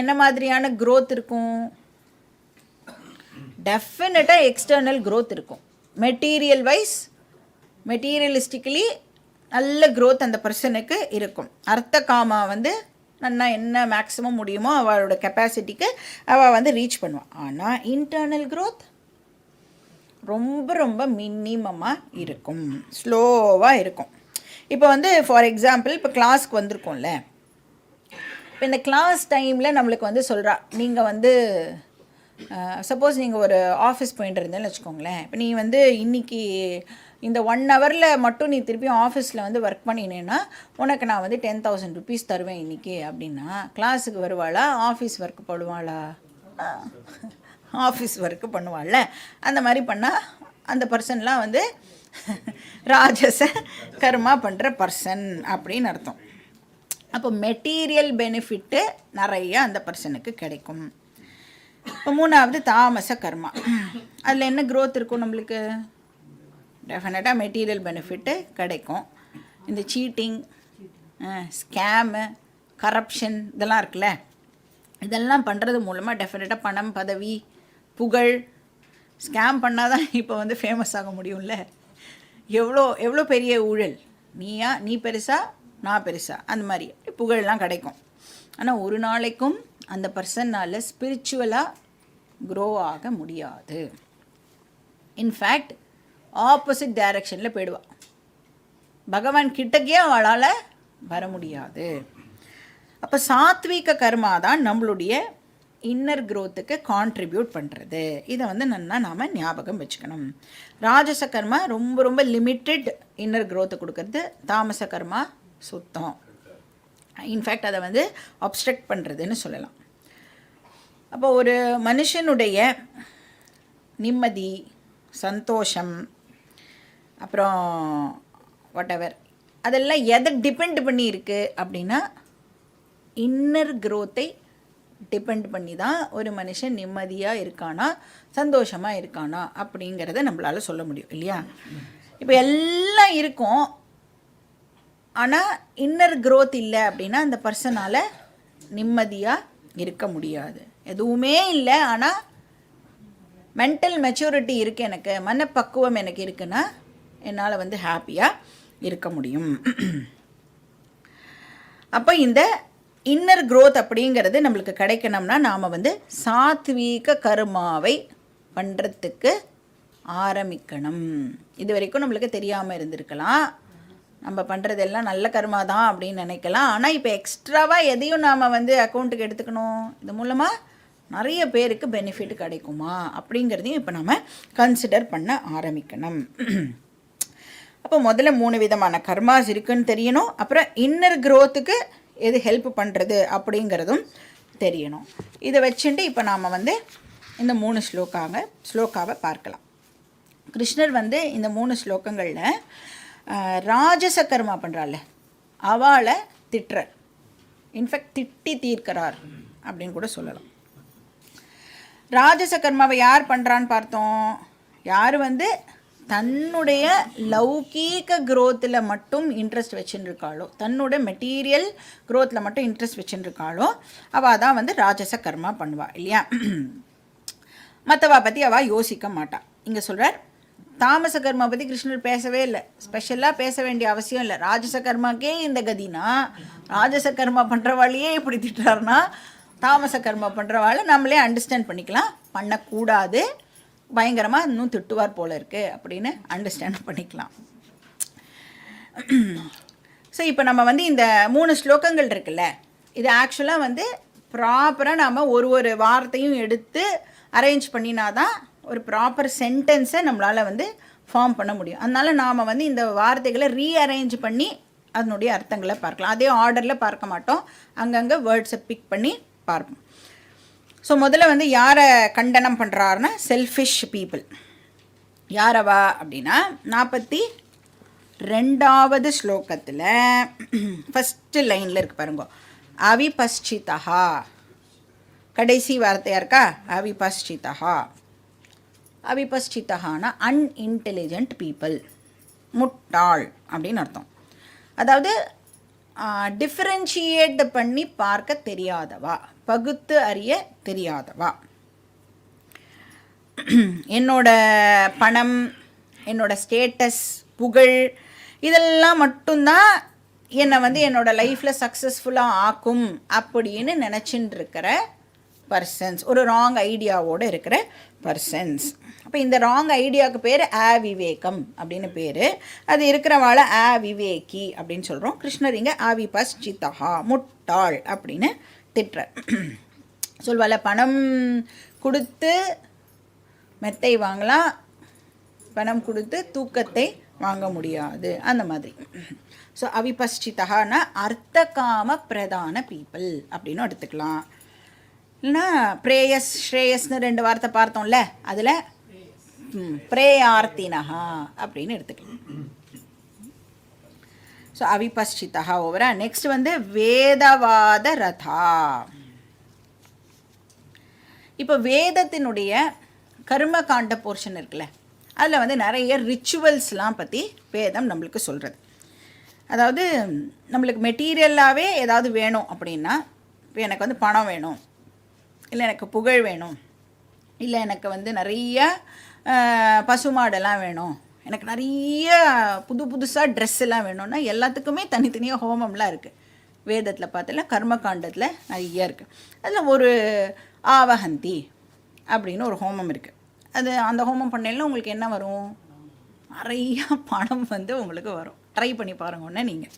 என்ன மாதிரியான க்ரோத் இருக்கும்? டெஃபினட்டாக எக்ஸ்டர்னல் க்ரோத் இருக்கும். மெட்டீரியல் வைஸ், மெட்டீரியலிஸ்டிக்கலி நல்ல க்ரோத் அந்த பர்சனுக்கு இருக்கும். அர்த்த காமா நல்லா என்ன மேக்ஸிமம் முடியுமோ அவளோட கெப்பாசிட்டிக்கு அவள் ரீச் பண்ணுவாள். ஆனால் இன்டர்னல் க்ரோத் ரொம்ப ரொம்ப மினிமமாக இருக்கும், ஸ்லோவாக இருக்கும். இப்போ ஃபார் எக்ஸாம்பிள் இப்போ கிளாஸ்க்கு வந்திருக்கோம்ல, இப்போ இந்த கிளாஸ் டைமில் நம்மளுக்கு சொல்கிறா, நீங்கள் சப்போஸ் நீங்கள் ஒரு ஆஃபீஸ் போயிட்டு இருந்தேன்னு வச்சுக்கோங்களேன். இப்போ நீ வந்து இன்றைக்கி இந்த 1 ஹவரில் மட்டும் நீ திருப்பி ஆஃபீஸில் வந்து ஒர்க் பண்ணினேன்னா உனக்கு நான் வந்து 10,000 ருபீஸ் தருவேன் இன்றைக்கி அப்படின்னா, கிளாஸுக்கு வருவாளா, ஆஃபீஸ் ஒர்க் போடுவாளா? ஆஃபீஸ் ஒர்க்கு பண்ணுவாள்ல. அந்த மாதிரி பண்ணால் அந்த பர்சன்லாம் வந்து ராஜச கர்மா பண்ணுற பர்சன் அப்படின்னு அர்த்தம். அப்போ மெட்டீரியல் பெனிஃபிட்டு நிறைய அந்த பர்சனுக்கு கிடைக்கும். இப்போ 3வது தாமச கர்மா. அதில் என்ன க்ரோத் இருக்கும் நம்மளுக்கு? டெஃபினட்டாக மெட்டீரியல் பெனிஃபிட்டு கிடைக்கும். இந்த சீட்டிங், ஸ்கேமு, கரப்ஷன் இதெல்லாம் இருக்குல்ல, இதெல்லாம் பண்ணுறது மூலமாக டெஃபினட்டாக பணம், பதவி, புகழ். ஸ்கேம் பண்ணால் தான் இப்போ வந்து ஃபேமஸ் ஆக முடியும்ல. எவ்வளோ எவ்வளோ பெரிய ஊழல், நீ பெருசா நான் பெருசா, அந்த மாதிரி புகழெலாம் கிடைக்கும். ஆனால் ஒரு நாளைக்கும் அந்த பர்சனால் ஸ்பிரிச்சுவலாக க்ரோ ஆக முடியாது. இன்ஃபேக்ட் ஆப்போசிட் டைரக்ஷனில் போயிடுவாள். பகவான் கிட்டக்கே அவளால் வர முடியாது. அப்போ சாத்வீக கர்மா தான் நம்மளுடைய இன்னர் க்ரோத்துக்கு கான்ட்ரிபியூட் பண்ணுறது. இதை வந்து நல்லா நாம் ஞாபகம் வச்சுக்கணும். ராஜச கர்மா ரொம்ப ரொம்ப லிமிட்டெட் இன்னர் க்ரோத்தை கொடுக்கறது. தாமச கர்மா சுத்தம். இன்ஃபேக்ட் அதை வந்து அப்ஸ்ட்ரக்ட் பண்ணுறதுன்னு சொல்லலாம். அப்போ ஒரு மனுஷனுடைய நிம்மதி, சந்தோஷம், அப்புறம் வாட்டெவர், அதெல்லாம் எதை டிபெண்ட் பண்ணி இருக்குது அப்படின்னா இன்னர் க்ரோத்தை டிபெண்ட் பண்ணி தான் ஒரு மனுஷன் நிம்மதியாக இருக்கானா, சந்தோஷமாக இருக்கானா அப்படிங்கிறத நம்மளால் சொல்ல முடியும் இல்லையா? இப்போ எல்லாம் இருக்கும், ஆனால் இன்னர் க்ரோத் இல்லை அப்படின்னா அந்த பர்சனால் நிம்மதியாக இருக்க முடியாது. எதுவுமே இல்லை, ஆனால் மென்டல் மெச்சூரிட்டி இருக்குது, எனக்கு மனப்பக்குவம் எனக்கு இருக்குன்னா என்னால் வந்து ஹாப்பியாக இருக்க முடியும். அப்போ இந்த இன்னர் க்ரோத் அப்படிங்கிறது நம்மளுக்கு கிடைக்கணும்னா நாம் வந்து சாத்வீக கர்மாவை பண்ணுறதுக்கு ஆரம்பிக்கணும். இது வரைக்கும் நம்மளுக்கு தெரியாமல் இருந்திருக்கலாம், நம்ம பண்ணுறதெல்லாம் நல்ல கர்மா தான் அப்படின்னு நினைக்கலாம். ஆனால் இப்போ எக்ஸ்ட்ராவாக எதையும் நாம் வந்து அக்கௌண்ட்டுக்கு எடுத்துக்கணும், இது மூலமாக நிறைய பேருக்கு பெனிஃபிட் கிடைக்குமா அப்படிங்கிறதையும் இப்போ நம்ம கன்சிடர் பண்ண ஆரம்பிக்கணும். அப்போ முதல்ல 3 விதமான கர்மாஸ் இருக்குன்னு தெரியணும். அப்புறம் இன்னர் க்ரோத்துக்கு எது ஹெல்ப் பண்ணுறது அப்படிங்கிறதும் தெரியணும். இதை வச்சுட்டு இப்போ நாம் வந்து இந்த 3 ஸ்லோகாவை பார்க்கலாம். கிருஷ்ணர் வந்து இந்த 3 ஸ்லோகங்களில் ராஜச கர்மா பண்ணுறாள் அவளை திட்டுறார். இன்ஃபேக்ட் திட்டி தீர்க்கிறார் அப்படின்னு கூட சொல்லலாம். ராஜச கர்மாவை யார் பண்ணுறான்னு பார்த்தோம். யார் வந்து தன்னுடைய லௌகீக க்ரோத்தில் மட்டும் இன்ட்ரெஸ்ட் வச்சுருக்காளோ, தன்னோட மெட்டீரியல் க்ரோத்தில் மட்டும் இன்ட்ரெஸ்ட் வச்சுருக்காளோ அவள் தான் வந்து ராஜச கர்மா பண்ணுவாள் இல்லையா? மற்றவா பற்றி அவள் யோசிக்க மாட்டாள். இங்கே சொல்கிறார் தாமச கர்மா பற்றி கிருஷ்ணர் பேசவே இல்லை, ஸ்பெஷலாக பேச வேண்டிய அவசியம் இல்லை. ராஜச கர்மாக்கே இந்த கதினா ராஜச கர்மா பண்ணுறவாளையே இப்படி திட்டுறாருன்னா தாமச கர்மா பண்ணுறவாளை நம்மளே அண்டர்ஸ்டாண்ட் பண்ணிக்கலாம். பண்ணக்கூடாது, பயங்கரமாக இன்னும் திட்டுவார் போல இருக்குது அப்படின்னு அண்டர்ஸ்டாண்ட் பண்ணிக்கலாம். ஸோ இப்போ நம்ம வந்து இந்த 3 ஸ்லோகங்கள் இருக்குல்ல, இது ஆக்சுவலாக வந்து ப்ராப்பராக நாம் ஒரு வார்த்தையும் எடுத்து அரேஞ்ச் பண்ணினா தான் ஒரு ப்ராப்பர் சென்டென்ஸை நம்மளால் வந்து ஃபார்ம் பண்ண முடியும். அதனால் நாம் வந்து இந்த வார்த்தைகளை ரீஅரேஞ்ச் பண்ணி அதனுடைய அர்த்தங்களை பார்க்கலாம். அதே ஆர்டரில் பார்க்க மாட்டோம், அங்கங்கே வேர்ட்ஸை பிக் பண்ணி பார்ப்போம். ஸோ முதல்ல வந்து யாரை கண்டனம் பண்ணுறாருன்னா செல்ஃபிஷ் பீப்புள். யாரவா அப்படின்னா 42வது ஸ்லோகத்தில் ஃபஸ்ட்டு லைனில் இருக்கு பாருங்க, அவிபஸ்சிதா. கடைசி வார்த்தையாக இருக்கா அவிபஸ்சிதா. அவிபஸ்சிதானா அன்இன்டெலிஜென்ட் பீப்புள், முட்டாள் அப்படின்னு அர்த்தம். அதாவது டிஃப்ரென்ஷியேட் பண்ணி பார்க்க தெரியாதவா, பகுத்து அறிய தெரியாதவா. என்னோட பணம், என்னோட ஸ்டேட்டஸ், புகழ் இதெல்லாம் மட்டும்தான் என்னை வந்து என்னோடய லைஃப்பில் சக்ஸஸ்ஃபுல்லாக ஆக்கும் அப்படின்னு நினச்சின்னு இருக்கிற பர்சன்ஸ், ஒரு ராங் ஐடியாவோடு இருக்கிற பர்சன்ஸ். அப்போ இந்த ராங் ஐடியாவுக்கு பேர் அவிவேகம் அப்படின்னு பேர். அது இருக்கிறவாளை அவிவேகி அப்படின்னு சொல்கிறோம். கிருஷ்ணர் இங்கே அவிபஸ்சிதா முட்டாள் அப்படின்னு திட்டுறார். சொல்வாள், பணம் கொடுத்து மெத்தை வாங்கலாம், பணம் கொடுத்து தூக்கத்தை வாங்க முடியாது, அந்த மாதிரி. ஸோ அவிபஷ்சிதான்னா அர்த்த காம பிரதான பீப்புள் அப்படின்னு எடுத்துக்கலாம். இல்லைன்னா பிரேயஸ் ஸ்ரேயஸ்னு 2 வார்த்தை பார்த்தோம்ல, அதில் பிரேயார்த்தினஹா அப்படின்னு எடுத்துக்கலாம். ஸோ அவிபஷ்சிதா ஓவரா. நெக்ஸ்ட் வந்து வேதவாத ரதா. இப்போ வேதத்தினுடைய கர்மகாண்ட போர்ஷன் இருக்குல்ல, அதில் வந்து நிறைய ரிச்சுவல்ஸ்லாம் பற்றி வேதம் நம்மளுக்கு சொல்கிறது. அதாவது நம்மளுக்கு மெட்டீரியலாகவே ஏதாவது வேணும் அப்படின்னா, இப்போ எனக்கு வந்து பணம் வேணும், இல்லை எனக்கு புகழ் வேணும், இல்லை எனக்கு வந்து நிறைய பசுமாடெல்லாம் வேணும், எனக்கு நிறைய புதுசாக ட்ரெஸ் எல்லாம் வேணும்னா எல்லாத்துக்குமே தனித்தனியாக ஹோமம்லாம் இருக்குது. வேதத்தில் பார்த்தல கர்மகாண்டத்தில் நிறைய இருக்குது. அதில் ஒரு ஆவஹந்தி அப்படின்னு ஒரு ஹோமம் இருக்குது. அது அந்த ஹோமம் பண்ணையில உங்களுக்கு என்ன வரும்? நிறையா பணம் வந்து உங்களுக்கு வரும். ட்ரை பண்ணி பாருங்க ஒன்று நீங்கள்.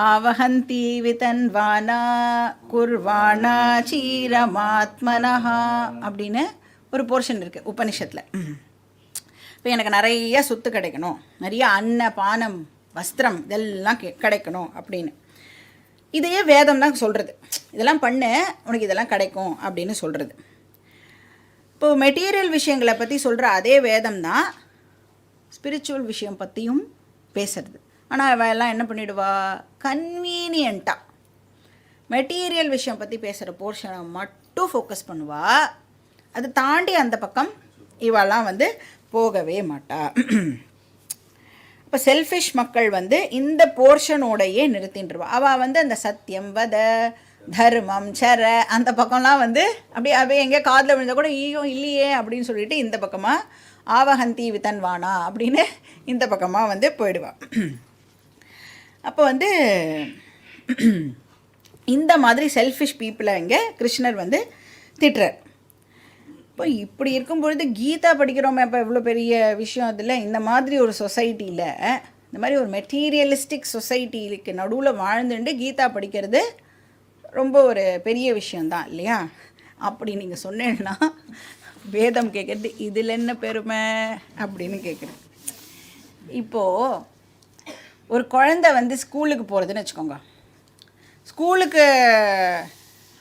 ஆவஹந்தி விதன்வானா குர்வானா சீரமாத்மனஹா அப்படின்னு ஒரு போர்ஷன் இருக்குது உபனிஷத்தில். இப்போ எனக்கு நிறைய சொத்து கிடைக்கணும், நிறைய அன்ன பானம் வஸ்திரம் இதெல்லாம் கிடைக்கணும் அப்படின்னு இதையே வேதம் தான் சொல்கிறது. இதெல்லாம் பண்ணு உனக்கு இதெல்லாம் கிடைக்கும் அப்படின்னு சொல்கிறது. இப்போது மெட்டீரியல் விஷயங்களை பற்றி சொல்கிற அதே வேதம் தான் ஸ்பிரிச்சுவல் விஷயம் பற்றியும் பேசுறது. ஆனால் அவள் எல்லாம் என்ன பண்ணிவிடுவா, கன்வீனியண்ட்டாக மெட்டீரியல் விஷயம் பற்றி பேசுகிற போர்ஷனை மட்டும் ஃபோக்கஸ் பண்ணுவா. அதை தாண்டி அந்த பக்கம் இவெல்லாம் வந்து போகவே மாட்டா. இப்போ செல்ஃபிஷ் மக்கள் வந்து இந்த போர்ஷனோடையே நிறுத்தின்றுவா. அவள் வந்து அந்த சத்தியம் வத தர்மம் சர அந்த பக்கம்லாம் வந்து அப்படியே அப்படியே எங்கேயோ காதில் விழுந்தால் கூட ஈயோ இல்லையே அப்படின்னு சொல்லிட்டு இந்த பக்கமாக ஆவஹந்தி விதன்வானா அப்படின்னு இந்த பக்கமாக வந்து போயிடுவா. அப்போ வந்து இந்த மாதிரி செல்ஃபிஷ் பீப்புளை இங்கே கிருஷ்ணர் வந்து திட்டுறார். இப்போ இப்படி இருக்கும் பொழுது கீதா படிக்கிறோமே, இப்போ இவ்வளோ பெரிய விஷயம். அதில் இந்த மாதிரி ஒரு சொசைட்டியில், இந்த மாதிரி ஒரு மெட்டீரியலிஸ்டிக் சொசைட்டிக்கு நடுவில் வாழ்ந்துட்டு கீதா படிக்கிறது ரொம்ப ஒரு பெரிய விஷயந்தான் இல்லையா? அப்படி நீங்கள் சொன்னேன்னா வேதம் கேட்குறது இதில் என்ன பெருமை அப்படின்னு கேட்குறது. இப்போது ஒரு குழந்தை வந்து ஸ்கூலுக்கு போகிறதுன்னு வச்சுக்கோங்க. ஸ்கூலுக்கு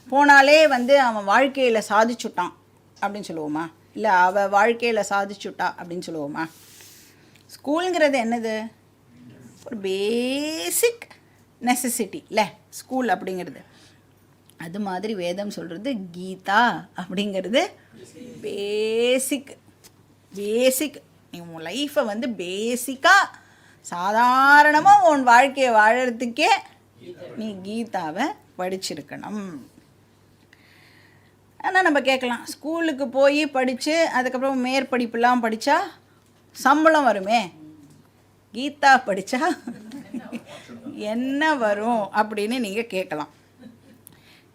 போனாலே வந்து அவன் வாழ்க்கையில் சாதிச்சுட்டான் அப்படின்னு சொல்லுவோமா? இல்லை அவள் வாழ்க்கையில் சாதிச்சுட்டா அப்படின்னு சொல்லுவோமா? ஸ்கூலுங்கிறது என்னது? ஒரு பேசிக் நெசசிட்டி இல்லை ஸ்கூல் அப்படிங்கிறது. அது மாதிரி வேதம் சொல்கிறது கீதா அப்படிங்கிறது பேசிக். நீ உன் லைஃப்பை வந்து பேசிக்காக சாதாரணமாக உன் வாழ்க்கையை வாழறதுக்கே நீ கீதாவை படிச்சிருக்கணும். ஆனால் நம்ம கேட்கலாம், ஸ்கூலுக்கு போய் படித்து அதுக்கப்புறம் மேற்படிப்புலாம் படித்தா சம்பளம் வருமே, கீதா படித்தா என்ன வரும் அப்படின்னு நீங்கள் கேட்கலாம்.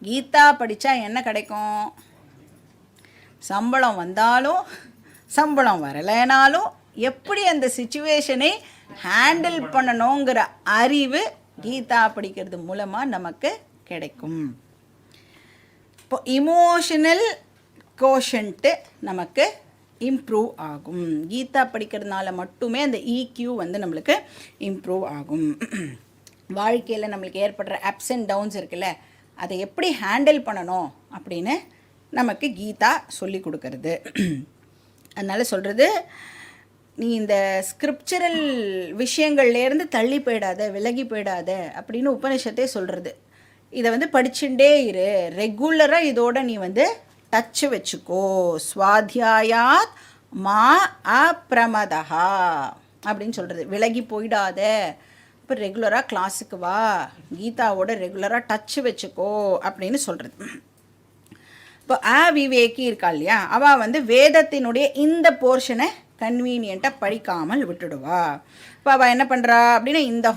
கீதா படித்தா என்ன கிடைக்கும்? சம்பளம் வந்தாலும் சம்பளம் வரலைனாலும் எப்படி அந்த சிச்சுவேஷனை ஹேண்டில் பண்ணணுங்கிற அறிவு கீதா படிக்கிறது மூலமாக நமக்கு கிடைக்கும். இப்போ இமோஷனல் கோஷன்ட்டு நமக்கு இம்ப்ரூவ் ஆகும். கீதா படிக்கிறதுனால மட்டுமே அந்த EQ வந்து நம்மளுக்கு இம்ப்ரூவ் ஆகும். வாழ்க்கையில் நம்மளுக்கு ஏற்படுற அப்ஸ் அண்ட் டவுன்ஸ் இருக்குல்ல, அதை எப்படி ஹேண்டில் பண்ணணும் அப்படின்னு நமக்கு கீதா சொல்லி கொடுக்கறது. அதனால் சொல்கிறது, நீ இந்த ஸ்கிரிப்சரல் விஷயங்கள்லேருந்து தள்ளி போயிடாத, விலகி போயிடாத அப்படின்னு உபனிஷத்தே சொல்கிறது. இதை வந்து படிச்சுட்டே இரு, ரெகுலராக இதோட நீ வந்து டச்சு வச்சுக்கோ. ஸ்வாத்தியாயாத் மா அப்ரமதஹா அப்படின்னு சொல்கிறது. விலகி போயிடாத, இப்போ ரெகுலராக கிளாஸுக்கு வா, கீதாவோட ரெகுலராக டச்சு வச்சுக்கோ அப்படின்னு சொல்கிறது. இப்போ அவிவேகி இருக்கா இல்லையா, அவள் வந்து வேதத்தினுடைய இந்த போர்ஷனை கன்வீனியண்ட்டாக படிக்காமல் விட்டுடுவா. இப்போ அவள் என்ன பண்ணுறா அப்படின்னா, இந்த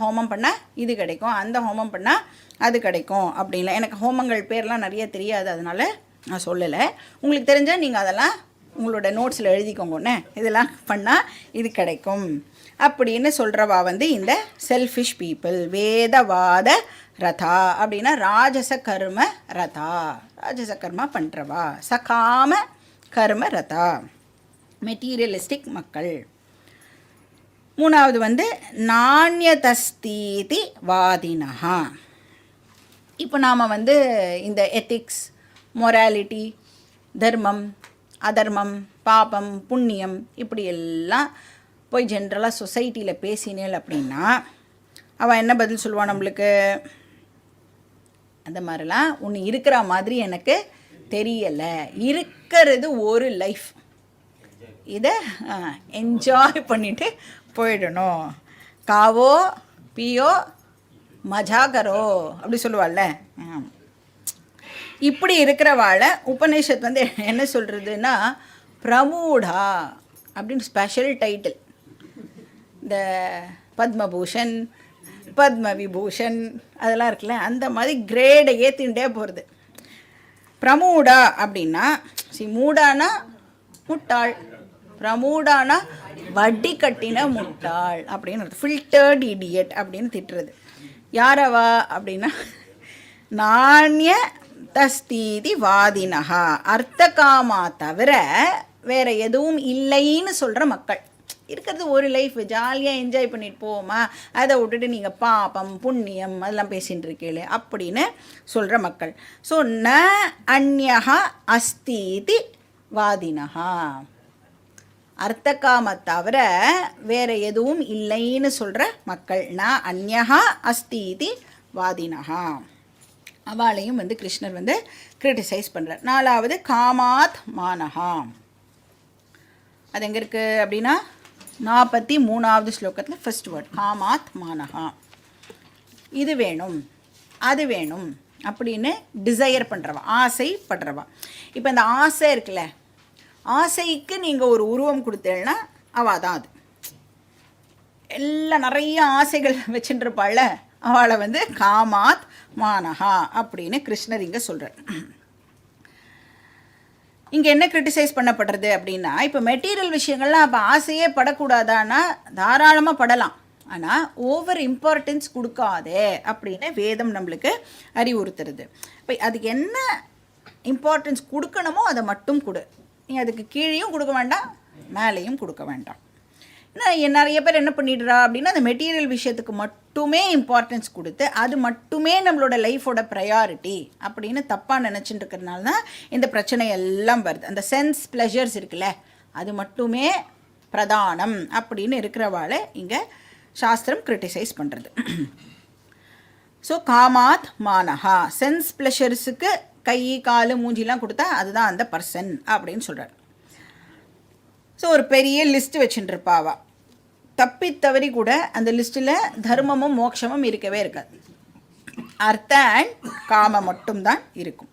ஹோமம் பண்ணால் இது கிடைக்கும், அந்த ஹோமம் பண்ணால் அது கிடைக்கும் அப்படின்லாம். எனக்கு ஹோமங்கள் பேர்லாம் நிறைய தெரியாது, அதனால் நான் சொல்லலை. உங்களுக்கு தெரிஞ்சால் நீங்கள் அதெல்லாம் உங்களோட நோட்ஸில் எழுதிக்கோங்கன்னு, இதெல்லாம் பண்ணால் இது கிடைக்கும் அப்படின்னு சொல்கிறவா வந்து இந்த செல்ஃபிஷ் பீப்புள். வேதவாத ரதா அப்படின்னா ராஜச கர்ம ரதா, ராஜச கர்மா பண்ணுறவா. சகாம கர்ம ரதா, மெட்டீரியலிஸ்டிக் மக்கள். மூணாவது வந்து நாண்யதஸ்தீதி வாதினஹா. இப்போ நாம் வந்து இந்த எத்திக்ஸ், மொராலிட்டி, தர்மம், அதர்மம், பாபம், புண்ணியம் இப்படி எல்லாம் போய் ஜென்ரலாக சொசைட்டியில் பேசினேள் அப்படின்னா அவள் என்ன பதில் சொல்லுவாள் நம்மளுக்கு? அந்த மாதிரிலாம் ஒன்று இருக்கிற மாதிரி எனக்கு தெரியலை, இருக்கிறது ஒரு லைஃப், இதை என்ஜாய் பண்ணிவிட்டு போயிடணும், காவோ பியோ மஜா கரோ அப்படி சொல்லுவாள்ல. இப்படி இருக்கிறவாளை உபநிஷத் வந்து என்ன சொல்கிறதுன்னா பிரமூடா அப்படின்னு ஸ்பெஷல் டைட்டில். இந்த பத்மபூஷன், பத்ம விபூஷன் அதெல்லாம் இருக்குல்ல, அந்த மாதிரி கிரேடை ஏற்றிண்டே போகிறது. பிரமூடா அப்படின்னா மூடானா முட்டாள், பிரமூடானா வட்டி கட்டின முட்டாள் அப்படின்னு, ஃபில்டர்ட் இடியட் அப்படின்னு திட்டுறது. யாரவா அப்படின்னா நாண்ய தஸ்தீதி வாதினஹா, அர்த்தகாமா தவிர வேறு எதுவும் இல்லைன்னு சொல்கிற மக்கள். இருக்கிறது ஒரு லைஃப், ஜாலியாக என்ஜாய் பண்ணிட்டு போவோமா, அதை விட்டுட்டு நீங்கள் பாபம் புண்ணியம் அதெல்லாம் பேசிகிட்டு இருக்கீங்களே அப்படின்னு சொல்கிற மக்கள். ஸோ ந அந்யஹா அஸ்தீதி வாதினஹா, அர்த்தகாம தவிர வேறு எதுவும் இல்லைன்னு சொல்கிற மக்கள். ந அந்யஹா அஸ்தீதி வாதினஹா, அவளையும் வந்து கிருஷ்ணர் வந்து கிரிட்டிசைஸ் பண்ணுறார். நாலாவது காமாத் மானஹா, அது எங்கே இருக்குது அப்படின்னா 43வது ஸ்லோகத்தில் ஃபர்ஸ்ட் வேர்ட் காமாத் மானஹா. இது வேணும் அது வேணும் அப்படின்னு டிசையர் பண்ணுறவா, ஆசைப்படுறவா. இப்போ இந்த ஆசை இருக்குல்ல, ஆசைக்கு நீங்கள் ஒரு உருவம் கொடுத்தேன்னா அவள் தான் அது. எல்லாம் நிறைய ஆசைகள் வச்சுட்டுருப்பாள்ல, அவளை வந்து காமாத் மானஹா அப்படின்னு கிருஷ்ணர் இங்கே சொல்கிறார். இங்கே என்ன கிரிட்டிசைஸ் பண்ணப்படுறது அப்படின்னா, இப்போ மெட்டீரியல் விஷயங்கள்லாம் அப்போ ஆசையே படக்கூடாதான்னா தாராளமாக படலாம், ஆனால் ஓவர் இம்பார்ட்டன்ஸ் கொடுக்காதே அப்படின்னு வேதம் நம்மளுக்கு அறிவுறுத்துறது. இப்போ அதுக்கு என்ன இம்பார்ட்டன்ஸ் கொடுக்கணுமோ அதை மட்டும் கொடு, நீ அதுக்கு கீழேயும் கொடுக்க வேண்டாம் மேலேயும் கொடுக்க வேண்டாம். ஏன்னா நிறைய பேர் என்ன பண்ணிடுறா அப்படின்னா அந்த மெட்டீரியல் விஷயத்துக்கு மட்டுமே இம்பார்ட்டன்ஸ் கொடுத்து அது மட்டுமே நம்மளோட லைஃபோட ப்ரையாரிட்டி அப்படின்னு தப்பாக நினச்சிட்டு இருக்கிறதுனால தான் இந்த பிரச்சனை எல்லாம் வருது. அந்த சென்ஸ் ப்ளஷர்ஸ் இருக்குல்ல, அது மட்டுமே பிரதானம் அப்படின்னு இருக்கிறவாளை இங்கே சாஸ்திரம் கிரிட்டிசைஸ் பண்ணுறது. ஸோ காமாத் மானஹா, சென்ஸ் ப்ளஷர்ஸுக்கு கை கால் மூஞ்சிலாம் கொடுத்தா அதுதான் அந்த பர்சன் அப்படின்னு சொல்கிறார். ஸோ ஒரு பெரிய லிஸ்ட்டு வச்சுட்டுருப்பாவா, தப்பி தவறி கூட அந்த லிஸ்ட்டில் தர்மமும் மோட்சமும் இருக்கவே இருக்காது, அர்த்த அண்ட் காம மட்டும்தான் இருக்கும்.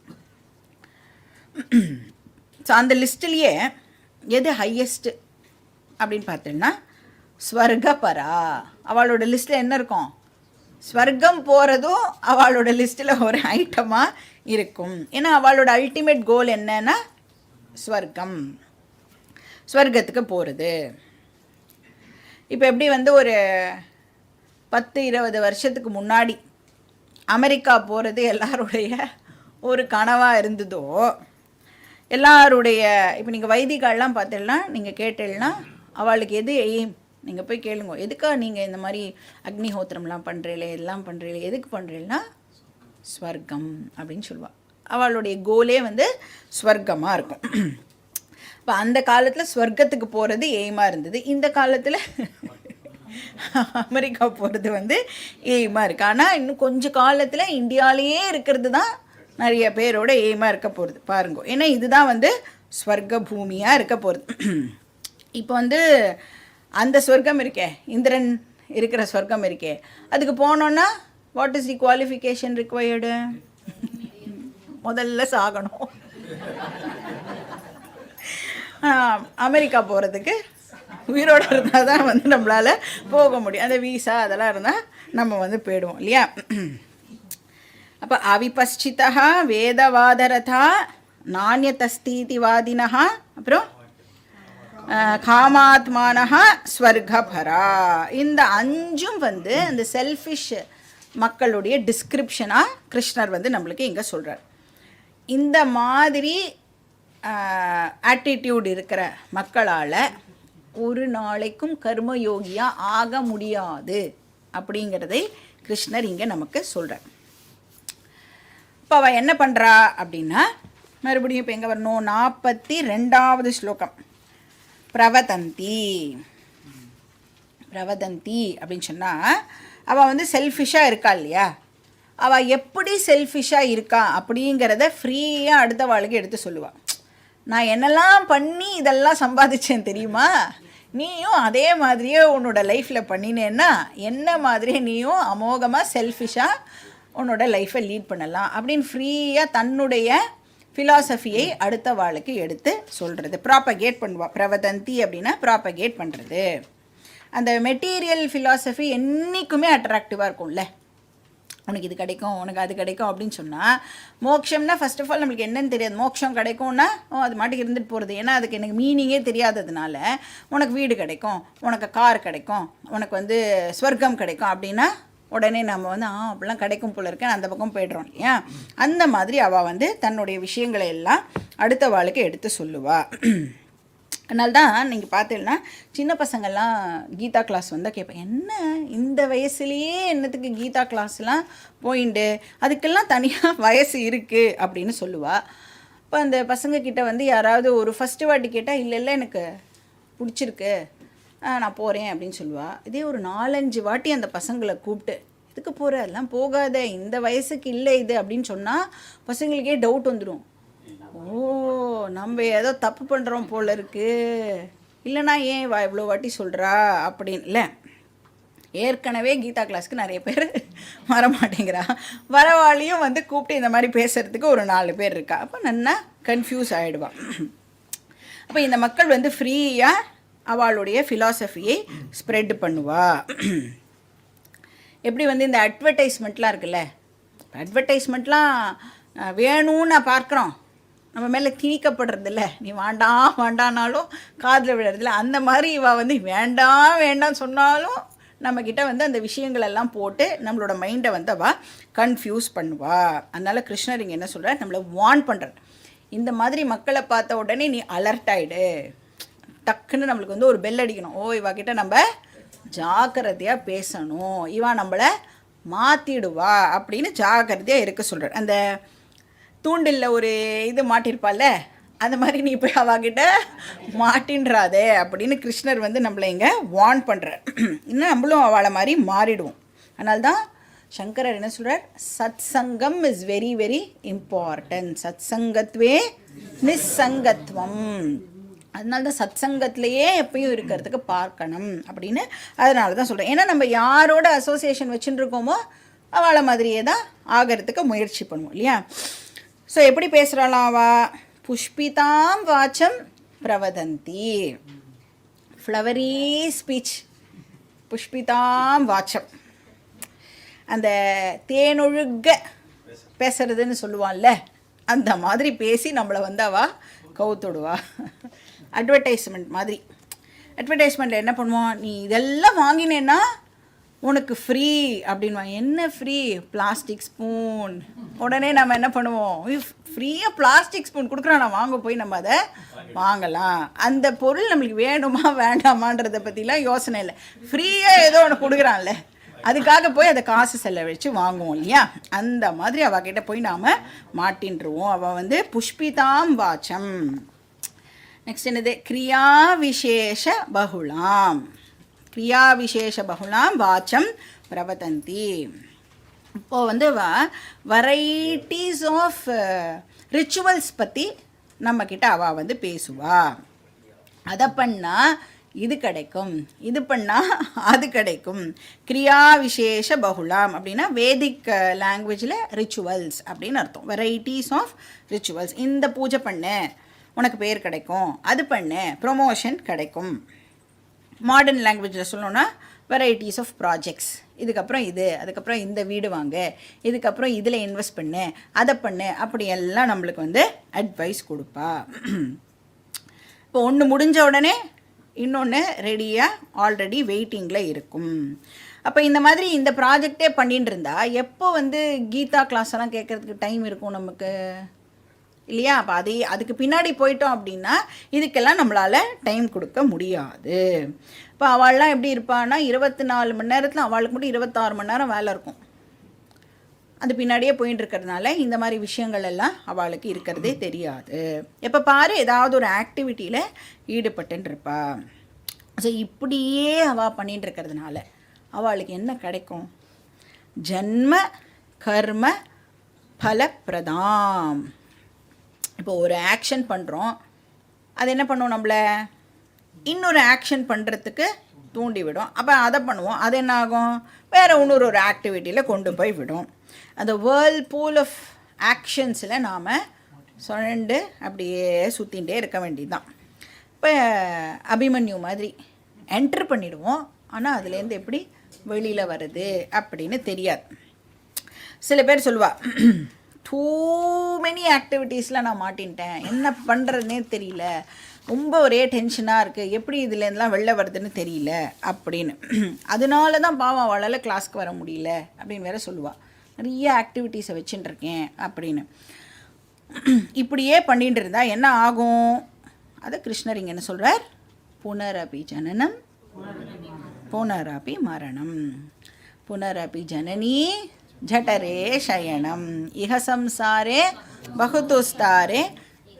ஸோ அந்த லிஸ்ட்லேயே எது ஹையஸ்ட்டு அப்படின்னு பார்த்தோன்னா ஸ்வர்கபரா, அவளோட லிஸ்ட்டில் என்ன இருக்கும், ஸ்வர்க்கம் போகிறதும் அவளோட லிஸ்ட்டில் ஒரு ஐட்டமாக இருக்கும். ஏன்னா அவளோட அல்டிமேட் கோல் என்னன்னா ஸ்வர்க்கம், ஸ்வர்க்கத்துக்கு போகிறது. இப்போ எப்படி வந்து ஒரு 10-20 வருஷத்துக்கு முன்னாடி அமெரிக்கா போகிறது எல்லாருடைய ஒரு கனவாக இருந்ததோ, எல்லாருடைய இப்போ நீங்கள் வைதிகாலாம் பார்த்தீங்கன்னா நீங்கள் கேட்டீங்கன்னா அவளுக்கு எது எய்ம் நீங்கள் போய் கேளுங்க, எதுக்காக நீங்கள் இந்த மாதிரி அக்னிஹோத்திரம்லாம் பண்ணுறீங்களே எல்லாம் பண்ணுறீங்களே எதுக்கு பண்ணுறீங்கன்னா ஸ்வர்க்கம் அப்படின்னு சொல்லுவாள். அவளுடைய கோலே வந்து ஸ்வர்க்கமாக இருக்கும். இப்போ அந்த காலத்தில் ஸ்வர்க்கத்துக்கு போகிறது எய்மாக இருந்தது, இந்த காலத்தில் அமெரிக்கா போகிறது வந்து எய்மாக இருக்குது. ஆனால் இன்னும் கொஞ்சம் காலத்தில் இந்தியாவிலேயே இருக்கிறது தான் நிறைய பேரோட எய்மாக இருக்க போகிறது பாருங்க. ஏன்னா இதுதான் வந்து ஸ்வர்க்க பூமியாக இருக்க போகிறது. இப்போ வந்து அந்த ஸ்வர்க்கம் இருக்கே, இந்திரன் இருக்கிற ஸ்வர்க்கம் இருக்கே, அதுக்கு போனோன்னா what is the qualification required? முதல்ல சாகணும். அமெரிக்கா போகிறதுக்கு உயிரோடு இருந்தால் தான் வந்து நம்மளால் போக முடியும். அந்த வீசா அதெல்லாம் இருந்தால் நம்ம வந்து போயிடுவோம் இல்லையா. அப்போ அவிபஸ்சிதா வேதவாதரதா நானியதஸ்தீதி வாதினஹா, அப்புறம் காமாத்மானஹா ஸ்வர்கபரா. இந்த 5ம் வந்து இந்த செல்ஃபிஷ் மக்களுடைய டிஸ்கிரிப்ஷனாக கிருஷ்ணர் வந்து நம்மளுக்கு இங்கே சொல்கிறார். இந்த மாதிரி ஆட்டிடியூட் இருக்கிற மக்களால் ஒரு நாளைக்கும் கர்மயோகியாக ஆக முடியாது அப்படிங்கிறதை கிருஷ்ணர் இங்கே நமக்கு சொல்கிறார். இப்போ அவள் என்ன பண்ணுறா அப்படின்னா, மறுபடியும் இப்போ எங்கே வரணும், 42வது ஸ்லோகம். பிரவதந்தி அப்படின்னு சொன்னால் அவள் வந்து செல்ஃபிஷாக இருக்கா இல்லையா, அவள் எப்படி செல்ஃபிஷாக இருக்கா அப்படிங்கிறத ஃப்ரீயாக அடுத்த வாழ்க்கை எடுத்து சொல்லுவாள். நான் என்னெல்லாம் பண்ணி இதெல்லாம் சம்பாதிச்சேன் தெரியுமா, நீயும் அதே மாதிரியே உன்னோட லைஃப்பில் பண்ணினேன்னா என்ன மாதிரியே நீயும் அமோகமாக செல்ஃபிஷாக உன்னோட லைஃப்பை லீட் பண்ணலாம் அப்படின்னு ஃப்ரீயாக தன்னுடைய ஃபிலாசபியை அடுத்த வாழ்க்கை எடுத்து சொல்கிறது, ப்ராப்பகேட் பண்ணுவாள். பிரவதந்தி அப்படின்னா ப்ராப்பகேட் பண்ணுறது. அந்த மெட்டீரியல் ஃபிலாசபி என்றைக்குமே அட்ராக்டிவாக இருக்கும்ல. உனக்கு இது கிடைக்கும், உனக்கு அது கிடைக்கும் அப்படின்னு சொன்னால், மோட்சம்னா ஃபர்ஸ்ட் ஆஃப் ஆல் நம்மளுக்கு என்னன்னு தெரியாது. மோட்சம் கிடைக்கும்னா அது மாட்டுக்கு இருந்துட்டு போகிறது. ஏன்னா அதுக்கு எனக்கு மீனிங்கே தெரியாததுனால உனக்கு வீடு கிடைக்கும், உனக்கு கார் கிடைக்கும், உனக்கு வந்து ஸ்வர்க்கம் கிடைக்கும் அப்படின்னா உடனே நம்ம வந்து அப்படிலாம் கிடைக்கும் போல இருக்கேன் அந்த பக்கம் போய்ட்றோம் இல்லையா. அந்த மாதிரி அவள் வந்து தன்னுடைய விஷயங்களை எல்லாம் அடுத்த வாழ்க்கை எடுத்து சொல்லுவாள். அதனால்தான் நீங்கள் பார்த்தீங்கன்னா சின்ன பசங்கள்லாம் கீதா கிளாஸ் வந்தால் கேட்பேன், என்ன இந்த வயசுலேயே என்னத்துக்கு கீதா கிளாஸ்லாம் போயிண்டு, அதுக்கெல்லாம் தனியாக வயசு இருக்குது அப்படின்னு சொல்லுவாள். இப்போ அந்த பசங்கக்கிட்ட வந்து யாராவது ஒரு ஃபஸ்ட்டு வாட்டி கேட்டால் இல்லை எனக்கு பிடிச்சிருக்கு நான் போகிறேன் அப்படின்னு சொல்லுவாள். இதே ஒரு 4-5 வாட்டி அந்த பசங்களை கூப்பிட்டு இதுக்கு போகிற எல்லாம் போகாத, இந்த வயசுக்கு இல்லை இது அப்படின்னு சொன்னால் பசங்களுக்கே டவுட் வந்துடும். ஓ நம்ம ஏதோ தப்பு பண்ணுறோம் போல இருக்குது, இல்லைனா ஏன் இவ்வளோ வாட்டி சொல்கிறா அப்படின்னு. இல்லை, ஏற்கனவே கீதா கிளாஸ்க்கு நிறைய பேர் வரமாட்டேங்கிறா, வரவாளியும் வந்து கூப்பிட்டு இந்த மாதிரி பேசுகிறதுக்கு ஒரு 4 பேர் இருக்கா. அப்போ நல்லா கன்ஃபியூஸ் ஆகிடுவான். அப்போ இந்த மக்கள் வந்து ஃப்ரீயாக அவளுடைய ஃபிலாசபியை ஸ்ப்ரெட் பண்ணுவா. எப்படி வந்து இந்த அட்வர்டைஸ்மெண்ட்லாம் இருக்குல்ல, அட்வர்டைஸ்மெண்ட்லாம் வேணும்னு நான் பார்க்குறோம், நம்ம மேலே திணிக்கப்படுறதில்ல, நீ வேண்டானாலும் காதில் விடுறதில்ல. அந்த மாதிரி இவள் வந்து வேண்டாம் சொன்னாலும் நம்மக்கிட்ட வந்து அந்த விஷயங்களெல்லாம் போட்டு நம்மளோட மைண்டை வந்து அவள் கன்ஃபியூஸ் பண்ணுவா. அதனால் கிருஷ்ணர் இங்கே என்ன சொல்கிறார், நம்மளை வார்ன் பண்ணுறார். இந்த மாதிரி மக்களை பார்த்த உடனே நீ அலர்ட் ஆகிடு, டக்குன்னு நம்மளுக்கு வந்து ஒரு பெல் அடிக்கணும். இவாக்கிட்ட நம்ம ஜாக்கிரதையாக பேசணும், இவா நம்மளை மாற்றிடுவா அப்படின்னு ஜாக்கிரதையாக இருக்க சொல்கிறார். அந்த தூண்டில் ஒரு இது மாட்டிருப்பால, அந்த மாதிரி நீ போய் அவகிட்ட மாட்டின்றாதே அப்படின்னு கிருஷ்ணர் வந்து நம்மளை இங்கே வார்ன் பண்ணுறார். இன்னும் நம்மளும் அவளை மாதிரி மாறிடுவோம். அதனால்தான் சங்கரர் என்ன சொல்கிறார், சத் சங்கம் இஸ் வெரி வெரி இம்பார்ட்டன்ட், சத் சங்கத்வே நிஸ்ஸங்கத்வம். அதனால தான் சத் சங்கத்திலையே எப்பயும் இருக்கிறதுக்கு பார்க்கணும் அப்படின்னு அதனால தான் சொல்கிறேன். ஏன்னா நம்ம யாரோட அசோசியேஷன் வச்சுட்டு இருக்கோமோ அவளை மாதிரியே தான் ஆகிறதுக்கு முயற்சி பண்ணுவோம் இல்லையா. ஸோ எப்படி பேசுகிறாளாம் அவா, புஷ்பிதாம் வாச்சம் பிரவதந்தி, ஃப்ளவரி ஸ்பீச், புஷ்பிதாம் வாச்சம், அந்த தேனொழுக பேசுறதுன்னு சொல்லுவான்ல, அந்த மாதிரி பேசி நம்மளை வந்து அவள் கவுத்துடுவா. அட்வர்டைஸ்மெண்ட் மாதிரி. அட்வர்டைஸ்மெண்ட்டில் என்ன பண்ணுவோம், நீ இதெல்லாம் வாங்கினேன்னா உனக்கு ஃப்ரீ அப்படின்வாங்க. என்ன ஃப்ரீ, பிளாஸ்டிக் ஸ்பூன். உடனே நம்ம என்ன பண்ணுவோம், ஃப்ரீயாக பிளாஸ்டிக் ஸ்பூன் கொடுக்குறோம், நான் வாங்க போய் நம்ம அதை வாங்கலாம். அந்த பொருள் நம்மளுக்கு வேணுமா வேண்டாமான்றதை பற்றிலாம் யோசனை இல்லை, ஃப்ரீயாக ஏதோ ஒன்று கொடுக்குறான்ல அதுக்காக போய் அதை காசு செலவழித்து வாங்குவோம் இல்லையா. அந்த மாதிரி அவகிட்ட போய் நாம் மாட்டின்றுவோம். அவள் வந்து புஷ்பிதாம் வாச்சம். நெக்ஸ்ட் என்னது, கிரியா விசேஷ பகுலாம், கிரியா விசேஷ பகுலாம் வாச்சம் பிரவதந்தி. இப்போது வந்து வெரைட்டிஸ் ஆஃப் ரிச்சுவல்ஸ் பற்றி நம்மக்கிட்ட அவள் வந்து பேசுவா. அதை பண்ணால் இது கிடைக்கும், இது பண்ணால் அது கிடைக்கும். கிரியா விசேஷ பகுலாம் அப்படின்னா வேதிக் லாங்குவேஜில் ரிச்சுவல்ஸ் அப்படின்னு அர்த்தம். Varieties of rituals. இந்த பூஜை பண்ணு உனக்கு பேர் கிடைக்கும், அது பண்ணு ப்ரொமோஷன் கிடைக்கும். மாடர்ன் லாங்குவேஜில் சொல்லணுன்னா வெரைட்டிஸ் ஆஃப் ப்ராஜெக்ட்ஸ், இதுக்கப்புறம் இது, அதுக்கப்புறம் இந்த வீடு வாங்க, இதுக்கப்புறம் இதில் இன்வெஸ்ட் பண்ணு, அதை பண்ணு, அப்படியெல்லாம் நம்மளுக்கு வந்து அட்வைஸ் கொடுப்பா. இப்போ ஒன்று முடிஞ்ச உடனே இன்னொன்று ரெடியாக ஆல்ரெடி வெயிட்டிங்கில் இருக்கும். அப்போ இந்த மாதிரி இந்த ப்ராஜெக்டே பண்ணிட்டு இருந்தா எப்போ வந்து கீதா கிளாஸ் எல்லாம் கேட்குறதுக்கு டைம் இருக்கும் நமக்கு இல்லையா? அப்போ அதுக்கு பின்னாடி போயிட்டோம் அப்படின்னா இதுக்கெல்லாம் நம்மளால் டைம் கொடுக்க முடியாது. இப்போ அவள்லாம் எப்படி இருப்பான்னா 24 மணி நேரத்தில் அவளுக்கு மட்டும் 26 மணி நேரம் வேலை இருக்கும். அது பின்னாடியே போயிட்டு இருக்கிறதுனால இந்த மாதிரி விஷயங்கள் எல்லாம் அவளுக்கு இருக்கிறதே தெரியாது. எப்போ பாரு ஏதாவது ஒரு ஆக்டிவிட்டியில் ஈடுபட்டுன்னு இருப்பா. ஸோ இப்படியே அவள் பண்ணிட்டு இருக்கிறதுனால அவளுக்கு என்ன கிடைக்கும்? ஜன்ம கர்ம பலப்பிரதாம். இப்போ ஒரு ஆக்ஷன் பண்ணுறோம், அது என்ன பண்ணுவோம்? நம்மளை இன்னொரு ஆக்ஷன் பண்ணுறதுக்கு தூண்டிவிடும். அப்போ அதை பண்ணுவோம், அது என்ன ஆகும்? வேறு இன்னொரு ஆக்டிவிட்டியில் கொண்டு போய் விடும். அந்த வேர்ல்ட் பூல் ஆஃப் ஆக்ஷன்ஸில் நாம் சுழண்டு அப்படியே சுற்றிகிட்டே இருக்க வேண்டியதுதான். இப்போ அபிமன்யு மாதிரி என்ட்ரு பண்ணிவிடுவோம், ஆனால் அதுலேருந்து எப்படி வெளியில் வருது அப்படின்னு தெரியாது. சில பேர் சொல்லுவாள், டூ மெனி ஆக்டிவிட்டீஸில் நான் மாட்டின்ட்டேன், என்ன பண்ணுறதுனே தெரியல, ரொம்ப ஒரே டென்ஷனாக இருக்குது, எப்படி இதுலேருந்துலாம் வெளில வருதுன்னு தெரியல அப்படின்னு. அதனால தான் பாவம் அவளால் கிளாஸ்க்கு வர முடியல அப்படின்னு வேற சொல்லுவாள். நிறைய ஆக்டிவிட்டீஸை வச்சுட்டுருக்கேன் அப்படின்னு. இப்படியே பண்ணிட்டு இருந்தால் என்ன ஆகும்? அதை கிருஷ்ணர் இங்கே என்ன சொல்கிறார்? புனரபி ஜனனம் புனரபி மரணம் புனரபி ஜனனி ஜடரே சயனம் இஹ சம்சாரே பகுதுஸ்தாரே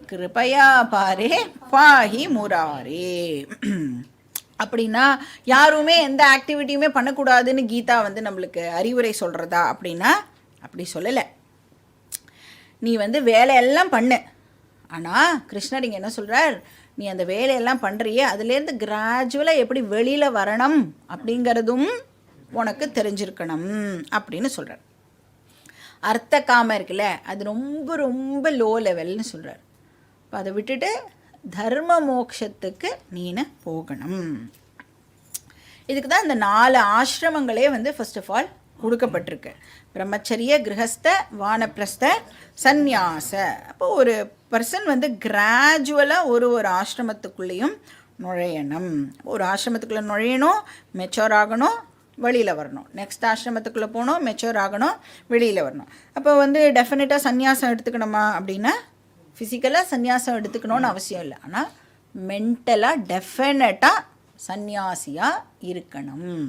கிருபயா பாரே பாஹி முராரே. அப்படின்னா யாருமே எந்த ஆக்டிவிட்டியுமே பண்ணக்கூடாதுன்னு கீதா வந்து நம்மளுக்கு அறிவுரை சொல்கிறதா அப்படின்னா அப்படி சொல்லலை. நீ வந்து வேலையெல்லாம் பண்ணு, ஆனால் கிருஷ்ணர் இங்கே என்ன சொல்கிறார்? நீ அந்த வேலையெல்லாம் பண்ணுறியே அதுலேருந்து கிராஜுவலாக எப்படி வெளியில் வரணும் அப்படிங்கிறதும் உனக்கு தெரிஞ்சிருக்கணும் அப்படின்னு சொல்கிறார். அர்த்த காமம் இருக்குல்ல, அது ரொம்ப ரொம்ப லோ லெவல்னு சொல்கிறார். இப்போ அதை விட்டுட்டு தர்ம மோக்ஷத்துக்கு நீனு போகணும். இதுக்கு தான் இந்த 4 ஆசிரமங்களே வந்து ஃபர்ஸ்ட் ஆஃப் ஆல் கொடுக்கப்பட்டிருக்கு. பிரம்மச்சரிய, கிரகஸ்த, வானப்பிரஸ்த, சந்நியாச. அப்போ ஒரு பர்சன் வந்து கிராஜுவலாக ஒரு ஆசிரமத்துக்குள்ளேயும் நுழையணும். ஒரு ஆசிரமத்துக்குள்ளே நுழையணும், மெச்சோர் ஆகணும், வெளியில் வரணும். நெக்ஸ்ட் ஆசிரமத்துக்குள்ளே போகணும், மெச்சோர் ஆகணும், வெளியில் வரணும். அப்போ வந்து டெஃபினட்டாக சந்நியாசம் எடுத்துக்கணுமா அப்படின்னா ஃபிசிக்கலாக சந்நியாசம் எடுத்துக்கணும்னு அவசியம் இல்லை, ஆனால் மென்டலாக டெஃபினட்டாக சந்நியாசியாக இருக்கணும்.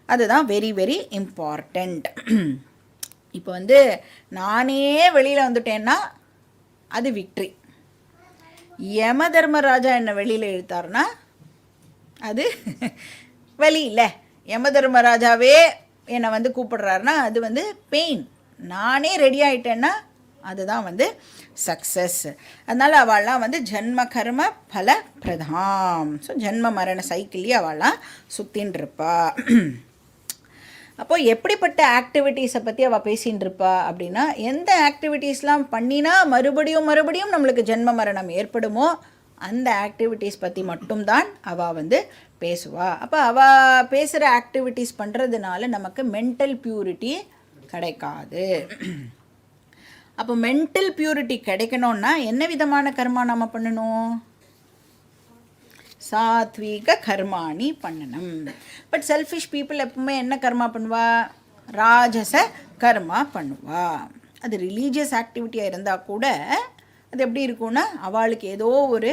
அதுதான் வெரி வெரி இம்பார்ட்டண்ட். இப்போ வந்து நானே வெளியில் வந்துட்டேன்னா அது விக்ட்ரி. யம தர்மராஜா என்னை வெளியில் இழுத்தாருன்னா அது வலி இல்லை. யம தர்மராஜாவே என்னை வந்து கூப்பிடுறாருன்னா அது வந்து பெயின். நானே ரெடி ஆகிட்டேன்னா அதுதான் வந்து சக்ஸஸ். அதனால் அவள்லாம் வந்து ஜன்ம கர்ம பல பிரதாம். ஸோ ஜன்ம மரண சைக்கிள்லேயே அவள்லாம் சுற்றின்னு இருப்பா. அப்போது எப்படிப்பட்ட ஆக்டிவிட்டீஸை பற்றி அவள் பேசின்னு இருப்பா அப்படின்னா, எந்த ஆக்டிவிட்டீஸ்லாம் பண்ணினா மறுபடியும் மறுபடியும் நம்மளுக்கு ஜென்ம மரணம் ஏற்படுமோ அந்த ஆக்டிவிட்டீஸ் பற்றி மட்டும்தான் அவள் வந்து பேசுவா. அப்போ அவள் பேசுகிற ஆக்டிவிட்டீஸ் பண்ணுறதுனால நமக்கு மென்டல் பியூரிட்டி கிடைக்காது. அப்போ மென்டல் பியூரிட்டி கிடைக்கணும்னா என்ன விதமான கர்மா நம்ம பண்ணணும்? சாத்வீக கர்மாணி பண்ணணும். பட் செல்ஃபிஷ் பீப்புள் எப்பவுமே என்ன கர்மா பண்ணுவா? ராஜச கர்மா பண்ணுவா. அது ரிலீஜியஸ் ஆக்டிவிட்டியாக இருந்தால் கூட அது எப்படி இருக்கும்னா அவளுக்கு ஏதோ ஒரு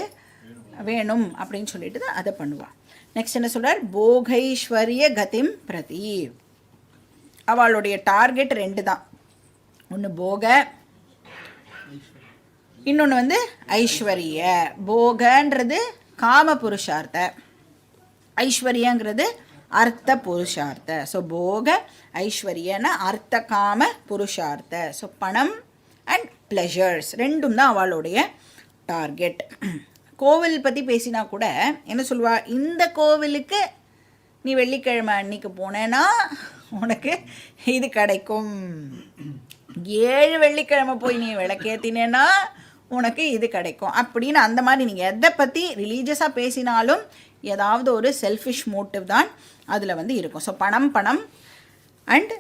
வேணும் அப்படின்னு சொல்லிட்டு தான் அதை பண்ணுவாள். நெக்ஸ்ட் என்ன சொல்கிறார்? போகைஸ்வரிய கதிம் பிரதி. அவளுடைய டார்கெட் 2 தான். ஒன்று போக, இன்னொன்று வந்து ஐஸ்வர்ய. போகன்றது காம புருஷார்த்த, ஐஸ்வர்யங்கிறது அர்த்த புருஷார்த்த. ஸோ போக ஐஸ்வர்யன்னா அர்த்த காம புருஷார்த்த. ஸோ பணம் அண்ட் ப்ளஷர்ஸ் ரெண்டும் தான் அவளுடைய டார்கெட். கோவில் பற்றி பேசினா கூட என்ன சொல்லுவா? இந்த கோவிலுக்கு நீ வெள்ளிக்கிழமை அன்னைக்கு போனேன்னா உனக்கு இது கிடைக்கும். 7 வெள்ளிக்கிழமை போய் நீ விளக்கேற்றினேன்னா உனக்கு இது கிடைக்கும் அப்படின்னு. அந்த மாதிரி நீங்கள் எதை பற்றி ரிலீஜியஸாக பேசினாலும் ஏதாவது ஒரு செல்ஃபிஷ் மோட்டிவ் தான் அதில் வந்து இருக்கும். ஸோ பணம் அண்ட்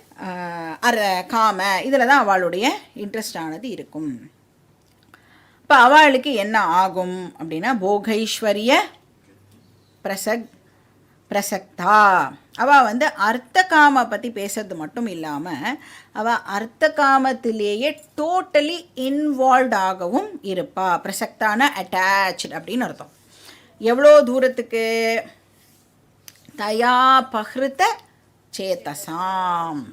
காம இதில் தான் அவளுடைய இன்ட்ரெஸ்டானது இருக்கும். இப்போ அவளுக்கு என்ன ஆகும் அப்படின்னா போகைஸ்வரிய பிரசக்தா. அவள் வந்து அர்த்த காம பற்றி பேசுறது மட்டும் இல்லாமல் அவள் அர்த்த காமத்திலேயே டோட்டலி இன்வால்வ் ஆகவும் இருப்பா. பிரசக்தான அட்டாச்சு அப்படின்னு அர்த்தம். எவ்வளோ தூரத்துக்கு? தயா பஹ்ருத சேதசாம்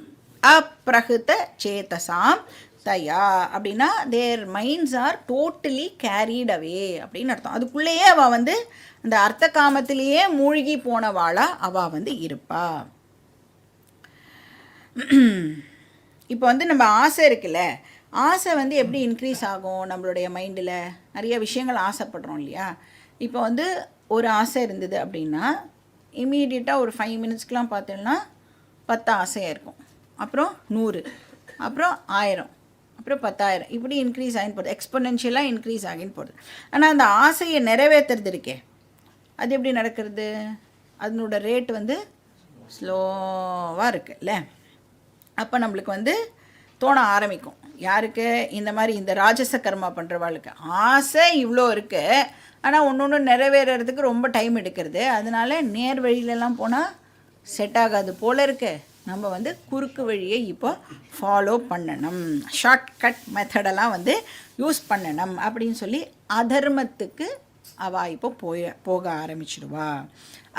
அப்ரஹுத சேதசாம் தயா அப்படின்னா தேர் minds are totally carried away அப்படின்னு அர்த்தம். அதுக்குள்ளேயே அவள் வந்து அந்த அர்த்த காமத்திலேயே மூழ்கி போனவாளா அவள் வந்து இருப்பா. இப்போ வந்து நம்ம ஆசை இருக்குல்ல, ஆசை வந்து எப்படி இன்க்ரீஸ் ஆகும் நம்மளுடைய மைண்டில்? நிறைய விஷயங்கள் ஆசைப்படுறோம் இல்லையா? இப்போ வந்து ஒரு ஆசை இருந்தது அப்படின்னா இம்மீடியட்டாக ஒரு 5 மினிட்ஸ்க்கெலாம் பார்த்தோம்னா 10 ஆசையாக இருக்கும், அப்புறம் 100, அப்புறம் 1000, அப்புறம் 10,000, இப்படி இன்க்ரீஸ் ஆகின்னு போகுது, எக்ஸ்பொனென்ஷியலாக இன்க்ரீஸ் ஆகின்னு போகுது. ஆனால் அந்த ஆசையை நிறைவேற்றுறது இருக்கே, அது எப்படி நடக்கிறது? அதனோட ரேட் வந்து ஸ்லோவாக இருக்குல்ல. அப்போ நம்மளுக்கு வந்து தோண ஆரம்பிக்கும். யாருக்கு? இந்த மாதிரி இந்த ராஜச கர்மா பண்ணுறவாளுக்கு ஆசை இவ்வளோ இருக்குது, ஆனால் ஒன்று ஒன்று நிறைவேறதுக்கு ரொம்ப டைம் எடுக்கிறது. அதனால நேர் வழியிலலாம் போனால் செட் ஆகாது போல் இருக்கு. நம்ம வந்து குறுக்கு வழியை இப்போ ஃபாலோ பண்ணணும், ஷார்ட்கட் மெத்தடெல்லாம் வந்து யூஸ் பண்ணணும் அப்படின்னு சொல்லி அதர்மத்துக்கு அவள் இப்போ போக ஆரம்பிச்சிடுவா.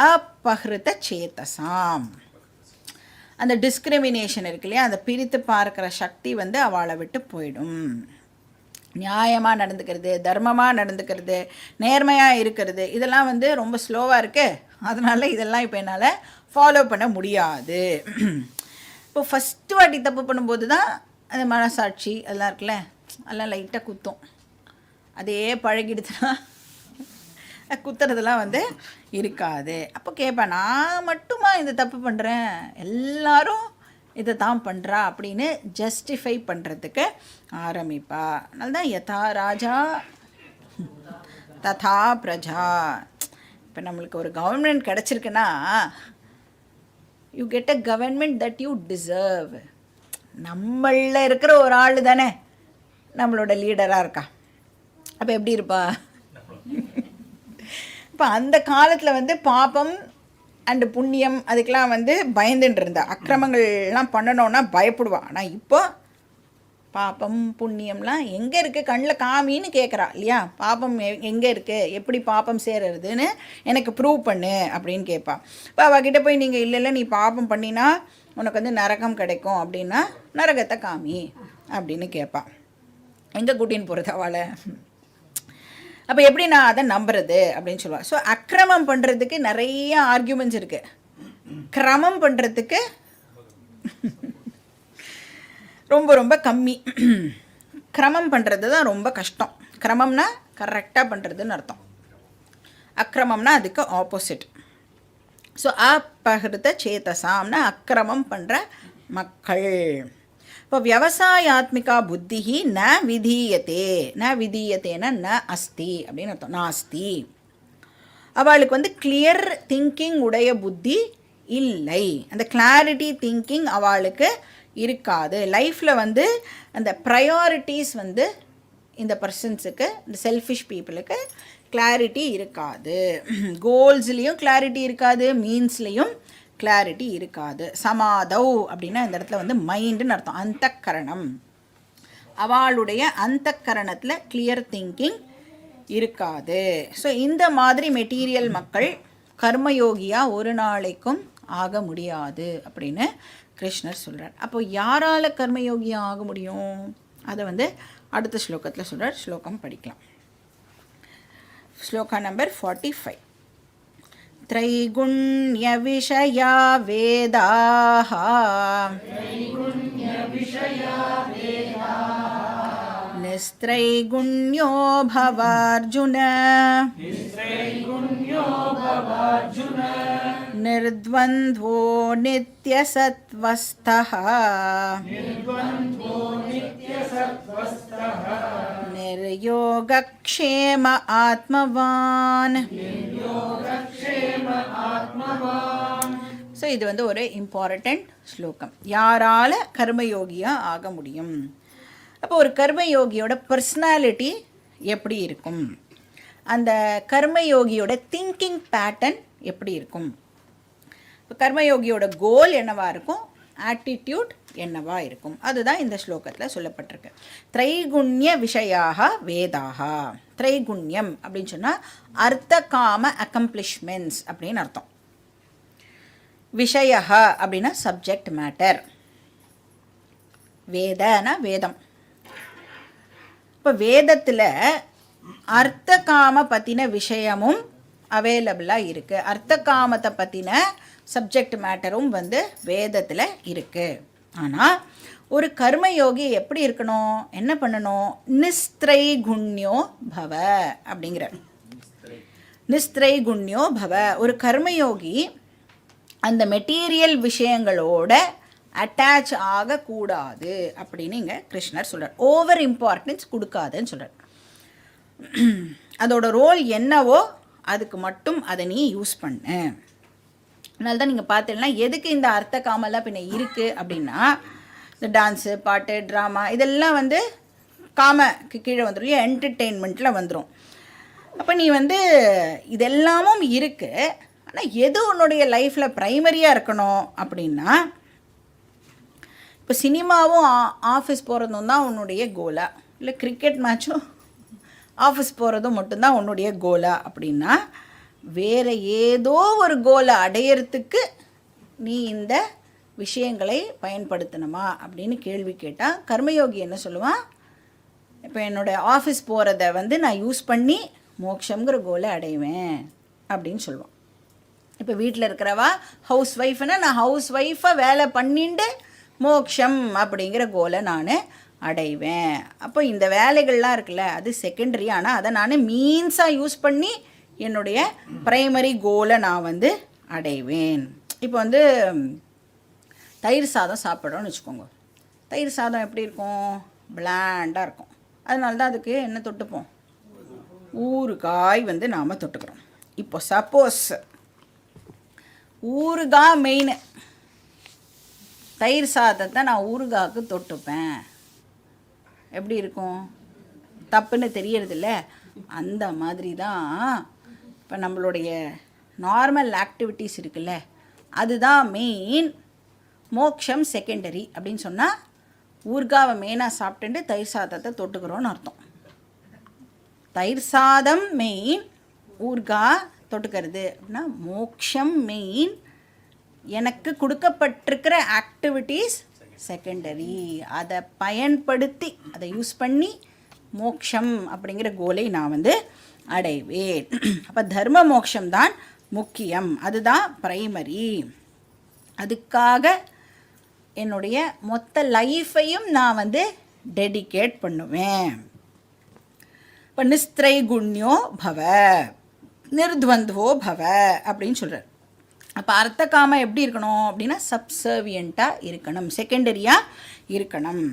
அப்பஹ்ருத சேதசாம், அந்த டிஸ்கிரிமினேஷன் இருக்கு இல்லையா, அந்த பிரித்து பார்க்குற சக்தி வந்து அவளை விட்டு போயிடும். நியாயமாக நடந்துக்கிறது, தர்மமாக நடந்துக்கிறது, நேர்மையாக இருக்கிறது, இதெல்லாம் வந்து ரொம்ப ஸ்லோவாக இருக்குது. அதனால் இதெல்லாம் இப்போ என்னால் ஃபாலோ பண்ண முடியாது. இப்போ ஃபஸ்ட்டு வாட்டி தப்பு பண்ணும்போது தான் அந்த மனசாட்சி அதெல்லாம் இருக்குல்ல, அதெல்லாம் லைட்டாக குத்தும். அதே பழகிடுச்சுன்னா குத்துறதெல்லாம் வந்து இருக்காது. அப்போ கேட்பேன், நான் மட்டுமா இந்த தப்பு பண்ணுறேன், எல்லாரும் இதை தான் பண்ணுறா அப்படின்னு ஜஸ்டிஃபை பண்ணுறதுக்கு ஆரம்பிப்பா. அதனால தான் யதா ராஜா ததா பிரஜா. இப்போ நம்மளுக்கு ஒரு கவர்மெண்ட் கிடச்சிருக்குன்னா you get a government that you deserve. நம்மளில் இருக்கிற ஒரு ஆள் தானே நம்மளோட லீடராக இருக்கா. அப்போ எப்படி இருப்பா? இப்போ அந்த காலத்தில் வந்து பாபம் அண்டு புண்ணியம் அதுக்கெலாம் வந்து பயந்துட்டு இருந்தா. அக்கிரமங்கள்லாம் பண்ணணுன்னா பயப்படுவா. ஆனால் இப்போ பாபம் புண்ணியம்லாம் எங்கே இருக்குது, கண்ணில் காமின்னு கேட்குறா இல்லையா? பாபம் எங்கே இருக்குது, எப்படி பாபம் சேருறதுன்னு எனக்கு ப்ரூவ் பண்ணு அப்படின்னு கேட்பா. இப்போ அவகிட்ட போய் நீங்கள் இல்லை நீ பாபம் பண்ணினா உனக்கு வந்து நரகம் கிடைக்கும் அப்படின்னா நரகத்தை காமி அப்படின்னு கேட்பா. எங்கே கூட்டின்னு போகிறது அவளை? அப்போ எப்படி நான் அதை நம்புறது அப்படின்னு சொல்லுவாள். ஸோ அக்கிரமம் பண்ணுறதுக்கு நிறைய ஆர்கியூமெண்ட்ஸ் இருக்குது, கிரமம் பண்ணுறதுக்கு ரொம்ப ரொம்ப கம்மி. கிரமம் பண்ணுறது தான் ரொம்ப கஷ்டம். கிரமம்னா கரெக்டாக பண்ணுறதுன்னு அர்த்தம், அக்கிரமம்னா அதுக்கு ஆப்போசிட். ஸோ அப்பஹ்ருத சேதசாம்னா அக்கிரமம் பண்ணுற மக்கள். இப்போ விவசாயாத்மிகா புத்தி ந விதீயத்தே, ந விதீயத்தேன்னா ந அஸ்தி அப்படின்னு அர்த்தம், நாஸ்தி. அவளுக்கு வந்து கிளியர் திங்கிங் உடைய புத்தி இல்லை, அந்த கிளாரிட்டி திங்கிங் அவளுக்கு இருக்காது. லைஃப்பில் வந்து அந்த ப்ரையாரிட்டிஸ் வந்து இந்த பர்சன்ஸுக்கு, இந்த செல்ஃபிஷ் பீப்புளுக்கு கிளாரிட்டி இருக்காது. கோல்ஸ்லேயும் கிளாரிட்டி இருக்காது, மீன்ஸ்லேயும் கிளாரிட்டி இருக்காது. சமாதவ் அப்படின்னா இந்த இடத்துல வந்து மைண்டுன்னு அர்த்தம், அந்தக்கரணம். அவளுடைய அந்தக்கரணத்தில் கிளியர் திங்கிங் இருக்காது. ஸோ இந்த மாதிரி மெட்டீரியல் மக்கள் கர்மயோகியாக ஒரு நாளைக்கும் ஆக முடியாது அப்படின்னு கிருஷ்ணர் சொல்கிறார். அப்போ யாரால் கர்மயோகியாக ஆக முடியும் அதை வந்து அடுத்த ஸ்லோகத்தில் சொல்கிறார். ஸ்லோகம் படிக்கலாம். ஸ்லோகா நம்பர் 45. त्रैगुण्य विषया वेदाः निस्त्रैगुण्यो भवार्जुन निर्द्वन्द्वो नित्यसत्त्वस्थः निर्योगक्षेम आत्मवान्. ஸோ இது வந்து ஒரு இம்பார்ட்டண்ட் ஸ்லோகம். யாரால் கர்மயோகியாக ஆக முடியும்? அப்போ ஒரு கர்மயோகியோட பர்சனாலிட்டி எப்படி இருக்கும், அந்த கர்மயோகியோட திங்கிங் பேட்டர்ன் எப்படி இருக்கும், இப்போ கர்மயோகியோட கோல் என்னவா இருக்கும், ஆட்டிடியூட் என்னவா இருக்கும், அதுதான் இந்த ஸ்லோகத்தில் சொல்லப்பட்டிருக்கு. திரைகுண்ய விஷயாக வேதாக. திரைகுண்யம் அப்படின்னு சொன்னால் அர்த்த காம அக்கம்ப்ளிஷ்மெண்ட்ஸ் அப்படின்னு அர்த்தம். விஷயா அப்படின்னா சப்ஜெக்ட் மேட்டர். வேதனா வேதம். இப்போ வேதத்தில் அர்த்த காம பற்றின விஷயமும் அவைலபிளாக இருக்குது. அர்த்த காமத்தை பற்றின சப்ஜெக்ட் மேட்டரும் வேதத்தில் இருக்குது. ஆனால் ஒரு கர்மயோகி எப்படி இருக்கணும், என்ன பண்ணணும், நிஸ்திரைகுண்யோ பவ அப்படிங்கிற. நிஸ்திரைகுண்யோ பவ. ஒரு கர்மயோகி அந்த மெட்டீரியல் விஷயங்களோட அட்டாச் ஆகக்கூடாது அப்படின்னு இங்கே கிருஷ்ணர் சொல்கிறார். ஓவர் இம்பார்ட்டன்ஸ் கொடுக்காதுன்னு சொல்கிறார். அதோட ரோல் என்னவோ அதுக்கு மட்டும் அதை நீ யூஸ் பண்ணு. அதனால தான் நீங்கள் பார்த்தீங்கன்னா எதுக்கு இந்த அர்த்த காமெல்லாம் பின்ன இருக்குது அப்படின்னா, இந்த டான்ஸு, பாட்டு, ட்ராமா இதெல்லாம் காமக்கு கீழே வந்துடும் இல்லையா, என்டர்டெயின்மெண்ட்டில் வந்துடும். அப்போ நீ இதெல்லாமும் இருக்குது. ஆனால் எது உன்னுடைய லைஃப்பில் ப்ரைமரியாக இருக்கணும் அப்படின்னா, இப்போ சினிமாவும் ஆஃபீஸ் போகிறதும் தான் உன்னுடைய கோலா, இல்லை கிரிக்கெட் மேட்சும் ஆஃபீஸ் போகிறதும் மட்டும்தான் உன்னுடைய கோலா அப்படின்னா, வேறு ஏதோ ஒரு கோலை அடையிறதுக்கு நீ இந்த விஷயங்களை பயன்படுத்தணுமா அப்படின்னு கேள்வி கேட்டால் கர்மயோகி என்ன சொல்லுவான், இப்போ என்னோடய ஆஃபீஸ் போகிறத நான் யூஸ் பண்ணி மோட்சங்கிற கோலை அடைவேன் அப்படின்னு சொல்லுவான். இப்போ வீட்டில் இருக்கிறவா ஹவுஸ் ஒய்ஃப்னா நான் ஹவுஸ் ஒய்ஃபை வேலை பண்ணிட்டு மோக்ஷம் அப்படிங்கிற கோலை நான் அடைவேன். அப்போ இந்த வேலைகள்லாம் இருக்குல்ல அது செகண்டரி. ஆனால் அதை நான் மீன்ஸாக யூஸ் பண்ணி என்னுடைய ப்ரைமரி கோலை நான் அடைவேன். இப்போ தயிர் சாதம் சாப்பிட்றோன்னு வச்சுக்கோங்க. தயிர் சாதம் எப்படி இருக்கும், பிளாண்டாக இருக்கும். அதனால தான் அதுக்கு என்ன தொட்டுப்போம், ஊறுகாய் நாம் தொட்டுக்கிறோம். இப்போ சப்போஸ் ஊறுகாய் மெயின், தயிர் சாதத்தை நான் ஊறுகாய்க்கு தொட்டுப்பேன், எப்படி இருக்கும், தப்புன்னு தெரியறதில்ல. அந்த மாதிரி தான் இப்போ நம்மளுடைய நார்மல் ஆக்டிவிட்டீஸ் இருக்குல்ல, அதுதான் மெயின், மோக்ஷம் செகண்டரி அப்படின்னு சொன்னால் ஊறுகாவை மெயினாக சாப்பிட்டுட்டு தயிர் சாதத்தை தொட்டுக்கிறோன்னு அர்த்தம். தயிர் சாதம் மெயின், ஊறுகாய் தொட்டுக்கிறது அப்படின்னா மோக்ஷம் மெயின், எனக்கு கொடுக்கப்பட்டிருக்கிற ஆக்டிவிட்டீஸ் செகண்டரி. அதை பயன்படுத்தி அதை யூஸ் பண்ணி மோக்ஷம் அப்படிங்கிற கோலை நான் அடைவேன். அப்போ தர்ம மோக்ஷம்தான் முக்கியம், அதுதான் ப்ரைமரி. அதுக்காக என்னுடைய மொத்த லைஃப்பையும் நான் டெடிகேட் பண்ணுவேன். இப்போ நிஸ்திரைகுண்யோ பவ நிர்த்வந்தோ பவ அப்படின்னு சொல்கிறார். அப்போ அர்த்த காம எப்படி இருக்கணும் அப்படின்னா சப்சர்வியண்ட்டாக இருக்கணும், செகண்டரியாக இருக்கணும்.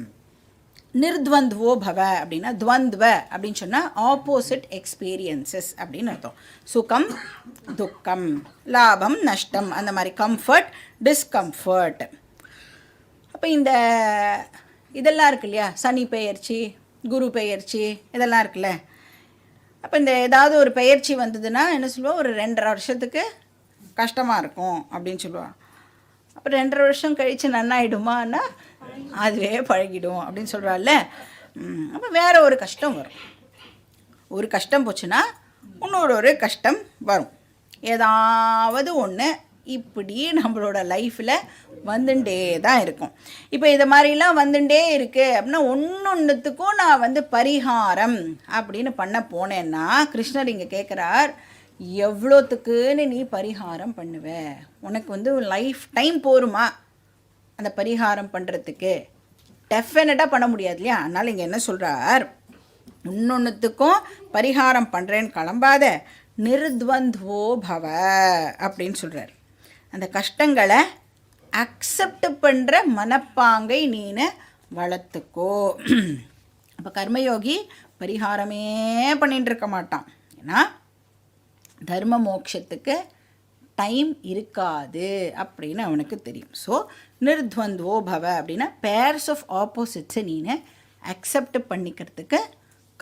நிர்த்வந்துவோ பவ அப்படின்னா துவந்துவ அப்படின்னு சொன்னால் ஆப்போசிட் எக்ஸ்பீரியன்சஸ் அப்படின்னு அர்த்தம். சுகம் துக்கம், லாபம் நஷ்டம், அந்த மாதிரி கம்ஃபர்ட் டிஸ்கம்ஃபர்ட். அப்போ இதெல்லாம் இருக்கு இல்லையா, சனி பெயர்ச்சி, குரு பெயர்ச்சி, இதெல்லாம் இருக்குல்ல. அப்போ இந்த ஏதாவது ஒரு பெயர்ச்சி வந்ததுன்னா என்ன சொல்லுவோம், ஒரு 2.5 வருஷத்துக்கு கஷ்டமாக இருக்கும் அப்படின்னு சொல்லுவாள். அப்போ 2.5 வருஷம் கழித்து நன்னாயிடுமான்னா அதுவே பழகிடும் அப்படின்னு சொல்கிறாள்ல. அப்போ வேறு ஒரு கஷ்டம் வரும். ஒரு கஷ்டம் போச்சுன்னா இன்னொரு கஷ்டம் வரும். ஏதாவது ஒன்று இப்படி நம்மளோட லைஃப்பில் வந்துட்டே தான் இருக்கும். இப்போ இதை மாதிரிலாம் வந்துட்டே இருக்குது அப்படின்னா ஒன்றுத்துக்கும் நான் பரிகாரம் அப்படின்னு பண்ண போனேன்னா கிருஷ்ணர் இங்கே கேட்குறார், எவ்வளோத்துக்குன்னு நீ பரிகாரம் பண்ணுவ, உனக்கு லைஃப் டைம் போருமா அந்த பரிகாரம் பண்ணுறதுக்கு? டெஃபினட்டாக பண்ண முடியாது இல்லையா. அதனால் இங்கே என்ன சொல்கிறார், இன்னொன்றுத்துக்கும் பரிகாரம் பண்ணுறேன்னு கிளம்பாத, நிர்த்வந்தோ பவ அப்படின்னு சொல்கிறார். அந்த கஷ்டங்களை அக்செப்ட் பண்ணுற மனப்பாங்கை நீனு வளர்த்துக்கோ. அப்போ கர்மயோகி பரிகாரமே பண்ணிகிட்டு இருக்க மாட்டான். ஏன்னா தர்ம மோட்சத்துக்கு டைம் இருக்காது அப்படின்னு அவனுக்கு தெரியும். ஸோ நிர்த்வந்தோ பவ அப்படின்னா பேர்ஸ் ஆஃப் ஆப்போசிட்ஸை நீ அக்செப்ட் பண்ணிக்கிறதுக்கு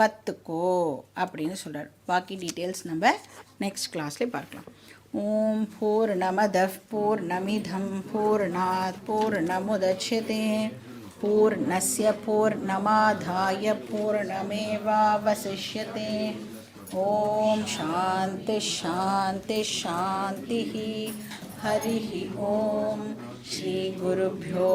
கற்றுக்கோ அப்படின்னு சொல்கிறார். பாக்கி டீட்டெயில்ஸ் நம்ம நெக்ஸ்ட் கிளாஸ்லேயே பார்க்கலாம். ஓம் பூர்ணமதః பூர்ணமிதம் பூர்ணாத் பூர்ணமுதச்யதே பூர்ணஸ்ய பூர்ணமாதாய பூர்ணமேவாவசிஷ்யதே. ஓம் சாந்தி சாந்தி சாந்தி. ஹரி ஓம். ஸ்ரீ குருभ्यो